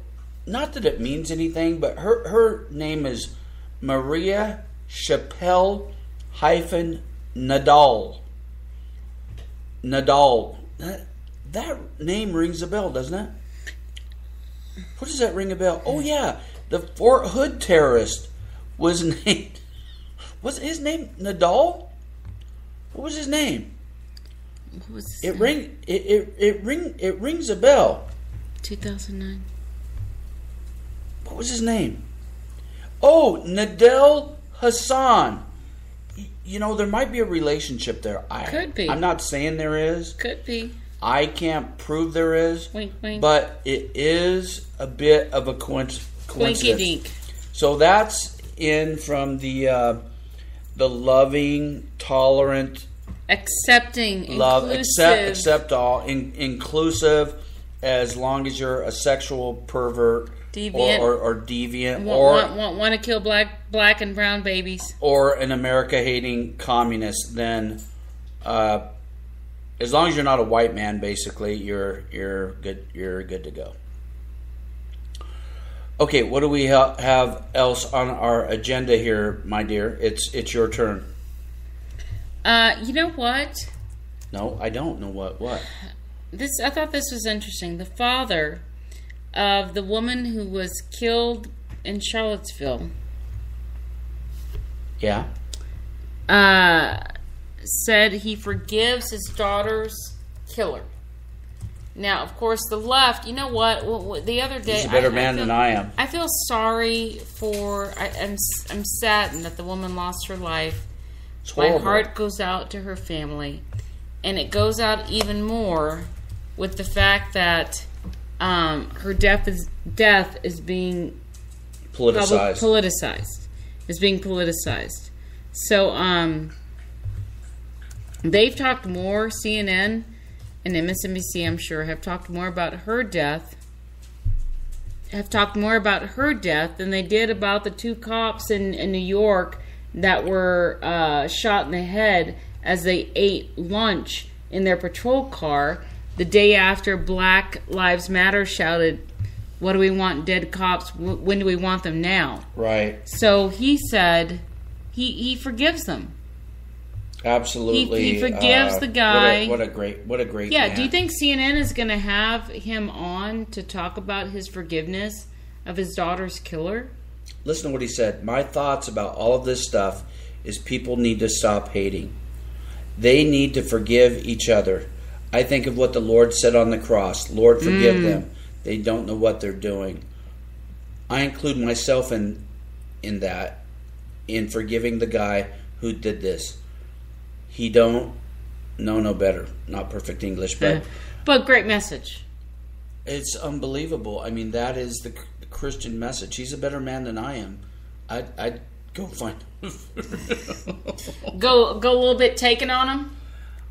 A: not that it means anything, but her name is Maria Chappelle-Nadal. Nadal. That name rings a bell, doesn't it? What does that ring a bell? Oh, yeah. The Fort Hood terrorist was named... Was his name Nadal? What was his name?
B: What was his
A: name? It rings a bell.
B: 2009.
A: What was his name? Oh, Nadel Hassan. You know, there might be a relationship there.
B: Could be.
A: I'm not saying there is.
B: Could be.
A: I can't prove there is.
B: Wink, wink.
A: But it is a bit of a coincidence.
B: Winky dink.
A: So that's in from the loving, tolerant,
B: accepting,
A: love,
B: inclusive.
A: accept all, inclusive, as long as you're a sexual pervert,
B: deviant,
A: or deviant,
B: want to kill black and brown babies,
A: or an America-hating communist. Then, as long as you're not a white man, basically, you're good. You're good to go. Okay, what do we have else on our agenda here, my dear? It's your turn.
B: You know what?
A: No, I don't know what.
B: I thought this was interesting. The father of the woman who was killed in Charlottesville.
A: Yeah.
B: Said he forgives his daughter's killer. Now, of course, the left, you know what? The other day...
A: He's a better man than I am.
B: I feel sorry for... I'm saddened that the woman lost her life. My heart goes out to her family. And it goes out even more with the fact that her death is being...
A: Politicized.
B: Is being politicized. So, they've talked more, CNN... and MSNBC, I'm sure, have talked more about her death. Than they did about the 2 cops in New York that were shot in the head as they ate lunch in their patrol car the day after Black Lives Matter shouted, "What do we want dead cops? When do we want them now?"
A: Right.
B: So he said he forgives them.
A: Absolutely.
B: He forgives the guy.
A: What a great
B: Yeah,
A: man.
B: do you think CNN is going to have him on to talk about his forgiveness of his daughter's killer?
A: Listen to what he said. My thoughts about all of this stuff is people need to stop hating. They need to forgive each other. I think of what the Lord said on the cross. Lord, forgive them. They don't know what they're doing. I include myself in that, in forgiving the guy who did this. He don't know no better. Not perfect English,
B: but great message.
A: It's unbelievable. I mean, that is the Christian message. He's a better man than I am. I'd go find him.
B: Go a little bit taken on him?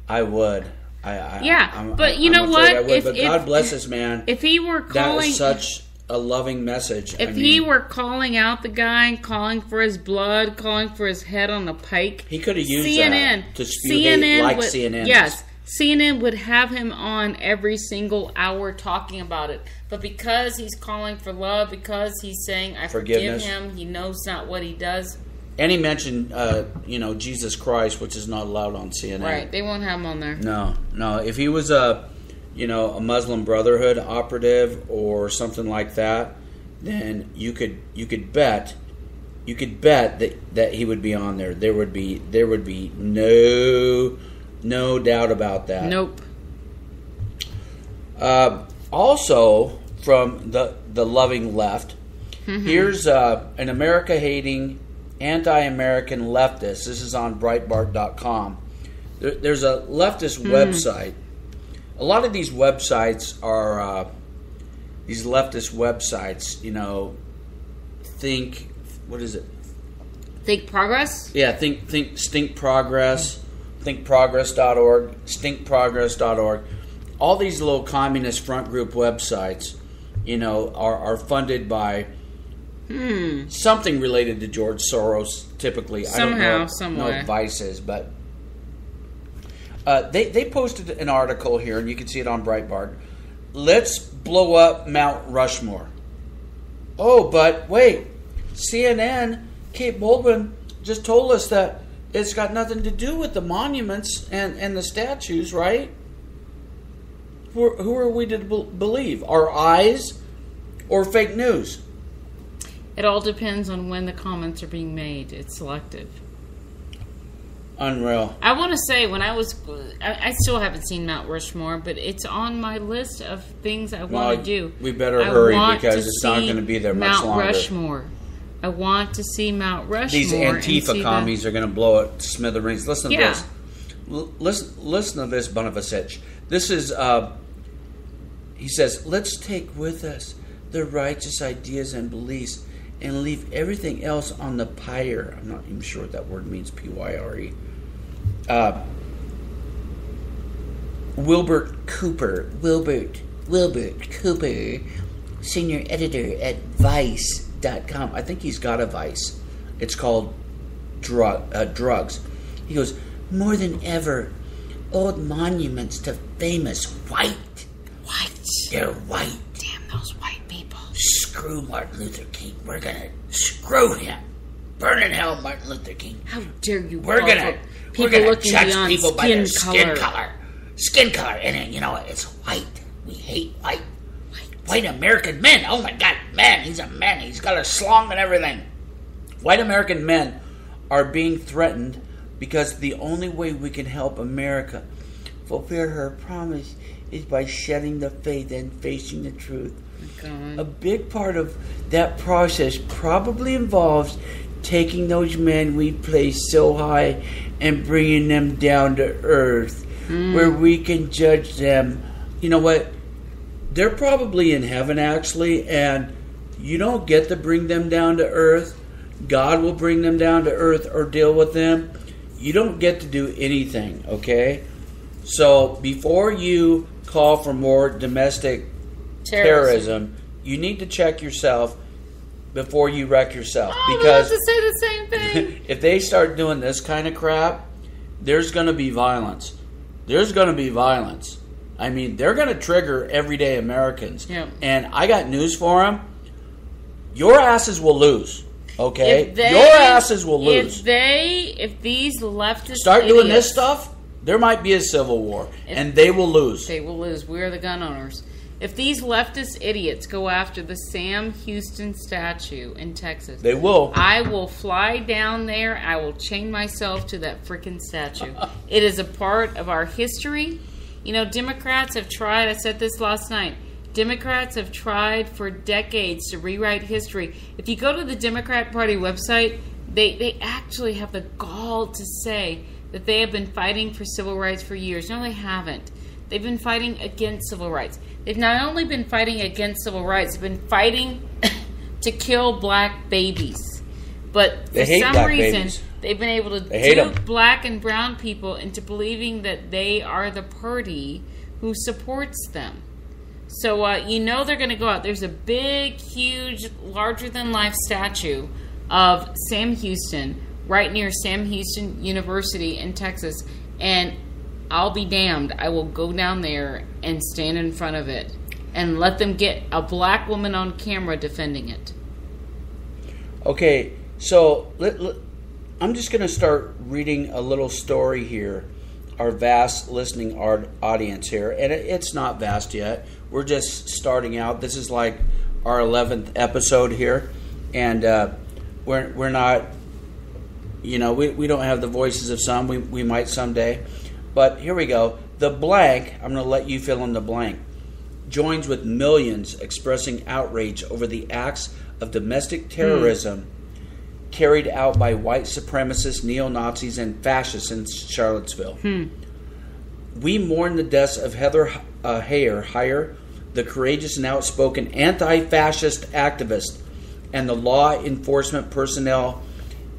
A: I would.
B: But you know what?
A: But God bless this man.
B: If he were calling...
A: That is such a loving message.
B: If he were calling out the guy, calling for his blood, calling for his head on a pike...
A: He could have used that to spew hate like CNN.
B: Yes. CNN would have him on every single hour talking about it. But because he's calling for love, because he's saying, I forgive him, he knows not what he does.
A: And he mentioned, Jesus Christ, which is not allowed on CNN.
B: Right, they won't have him on there.
A: No. If he was a Muslim Brotherhood operative or something like that, then you could bet that he would be on there. There would be no doubt about that.
B: Nope.
A: Also, from the loving left, here's an America-hating, anti-American leftist. This is on Breitbart.com. There's a leftist website. A lot of these websites are these leftist websites. Think, what is it?
B: Think Progress?
A: Yeah, think Stink Progress. thinkprogress.org, stinkprogress.org. All these little communist front group websites, are funded by something related to George Soros, typically.
B: Somehow,
A: I don't know what Vice is, but they posted an article here, and you can see it on Breitbart. Let's blow up Mount Rushmore. Oh, but wait, CNN, Kate Baldwin just told us that it's got nothing to do with the monuments and the statues, right? Who are we to believe? Our eyes or fake news?
B: It all depends on when the comments are being made. It's selective.
A: Unreal.
B: I want to say, I still haven't seen Mount Rushmore, but it's on my list of things I want to do.
A: We better hurry because it's not going to be there much longer.
B: Mount Rushmore. I want to see Mount Rushmore.
A: These Antifa commies are going to blow it to smithereens. Listen to this. Listen to this, Bonavasich. This is, he says, let's take with us the righteous ideas and beliefs and leave everything else on the pyre. I'm not even sure what that word means, P-Y-R-E. Wilbert Cooper, senior editor at Vice.com. I think he's got a Vice. It's called Drugs. He goes, more than ever, old monuments to famous white. They're white.
B: Damn those white people.
A: Screw Martin Luther King. We're going to screw him. Burn in hell, Martin Luther King.
B: How dare you?
A: We're going to judge people by their skin color. Skin color. And it's white. We hate white. White American men. Oh my God, man. He's a man. He's got a slong and everything. White American men are being threatened because the only way we can help America fulfill her promise is by shedding the faith and facing the truth. A big part of that process probably involves taking those men we place so high and bringing them down to earth where we can judge them. You know what? They're probably in heaven, actually, and you don't get to bring them down to earth. God will bring them down to earth or deal with them. You don't get to do anything, okay? So before you call for more domestic terrorism, you need to check yourself before you wreck yourself.
B: Because I was about to say the same thing.
A: If they start doing this kind of crap, there's going to be violence. There's going to be violence. I mean, they're going to trigger everyday Americans.
B: Yeah.
A: And I got news for them. Your asses will lose. Okay? Your asses will lose.
B: If these leftist
A: start doing this stuff, there might be a civil war. And they will lose.
B: They will lose. We are the gun owners. If these leftist idiots go after the Sam Houston statue in Texas,
A: they will.
B: I will fly down there. I will chain myself to that freaking statue. It is a part of our history. You know, Democrats have tried. I said this last night. Democrats have tried for decades to rewrite history. If you go to the Democrat Party website, they actually have the gall to say that they have been fighting for civil rights for years. No, they haven't. They've been fighting against civil rights. They've not only been fighting against civil rights, they've been fighting to kill black babies. But for some reason, they've been able to dupe black and brown people into believing that they are the party who supports them. So, you know they're going to go out. There's a big, huge, larger-than-life statue of Sam Houston right near Sam Houston University in Texas. And I'll be damned. I will go down there and stand in front of it and let them get a black woman on camera defending it.
A: Okay, so I'm just going to start reading a little story here. Our vast listening audience here, and it's not vast yet. We're just starting out. This is like our 11th episode here, and we're not, you know, we don't have the voices of some. We might someday, but here we go. The blank, I'm going to let you fill in the blank, joins with millions expressing outrage over the acts of domestic terrorism carried out by white supremacists, neo-Nazis, and fascists in Charlottesville. We mourn the deaths of Heather Heyer, the courageous and outspoken anti-fascist activist, and the law enforcement personnel,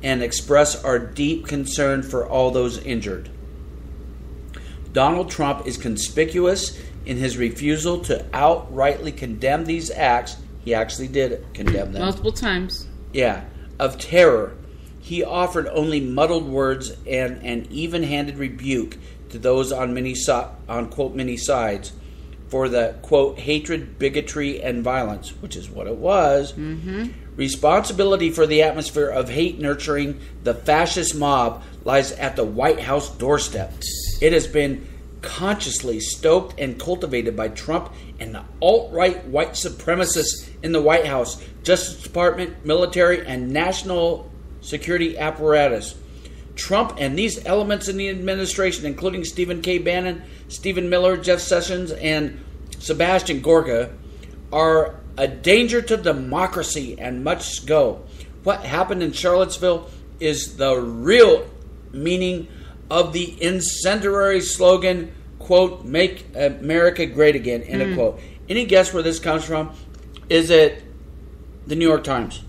A: and express our deep concern for all those injured. Donald Trump is conspicuous in his refusal to outrightly condemn these acts. He actually did condemn them.
B: Multiple times.
A: Yeah. Of terror. He offered only muddled words and an even-handed rebuke to those on quote, many sides for the, quote, hatred, bigotry, and violence, which is what it was. Responsibility for the atmosphere of hate nurturing the fascist mob lies at the White House doorstep. It has been consciously stoked and cultivated by Trump and the alt-right white supremacists in the White House, Justice Department, military, and national security apparatus. Trump and these elements in the administration, including Stephen K. Bannon, Stephen Miller, Jeff Sessions, and Sebastian Gorka, are a danger to democracy and must go. What happened in Charlottesville is the real meaning of the incendiary slogan, quote, make America great again, end of quote. Any guess where this comes from? Is it the New York Times?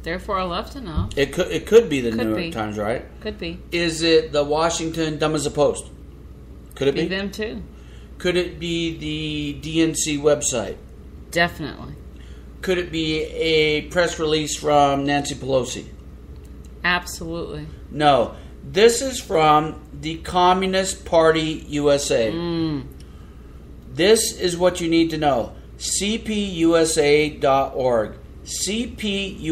B: Therefore, I love to know.
A: It could be the New York Times, right?
B: Could be.
A: Is it the Washington Dumb as a Post? Could it be?
B: Them too.
A: Could it be the DNC website?
B: Definitely.
A: Could it be a press release from Nancy Pelosi?
B: Absolutely.
A: No. This is from the Communist Party USA. This is what you need to know. CPUSA.org. CPUSA.org.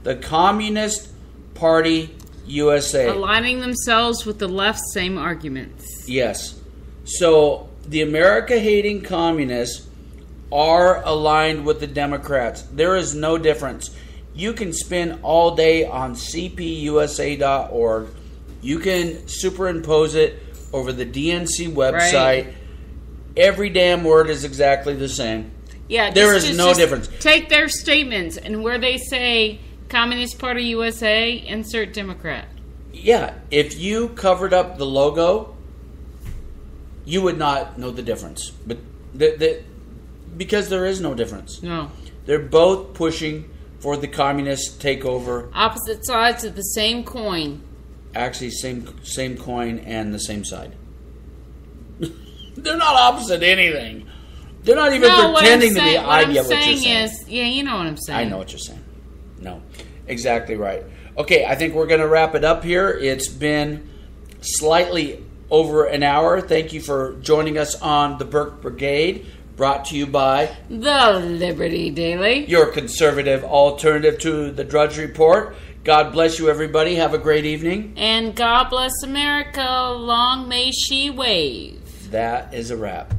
A: The Communist Party USA.
B: Aligning themselves with the left's same arguments.
A: Yes. So the America-hating communists are aligned with the Democrats. There is no difference. You can spend all day on CPUSA.org. You can superimpose it over the DNC website. Right. Every damn word is exactly the same.
B: Yeah,
A: there is no difference.
B: Take their statements and where they say Communist Party USA, insert Democrat.
A: Yeah, if you covered up the logo, you would not know the difference. But because there is no difference.
B: No.
A: They're both pushing for the communist takeover.
B: Opposite sides of the same coin.
A: Actually, same coin and the same side. They're not opposite anything. They're not even pretending to be. I get what you're saying.
B: Yeah, you know what I'm saying.
A: I know what you're saying. No, exactly right. Okay, I think we're going to wrap it up here. It's been slightly over an hour. Thank you for joining us on the Burke Brigade, brought to you by
B: the Liberty Daily,
A: your conservative alternative to the Drudge Report. God bless you, everybody. Have a great evening.
B: And God bless America. Long may she wave.
A: That is a wrap.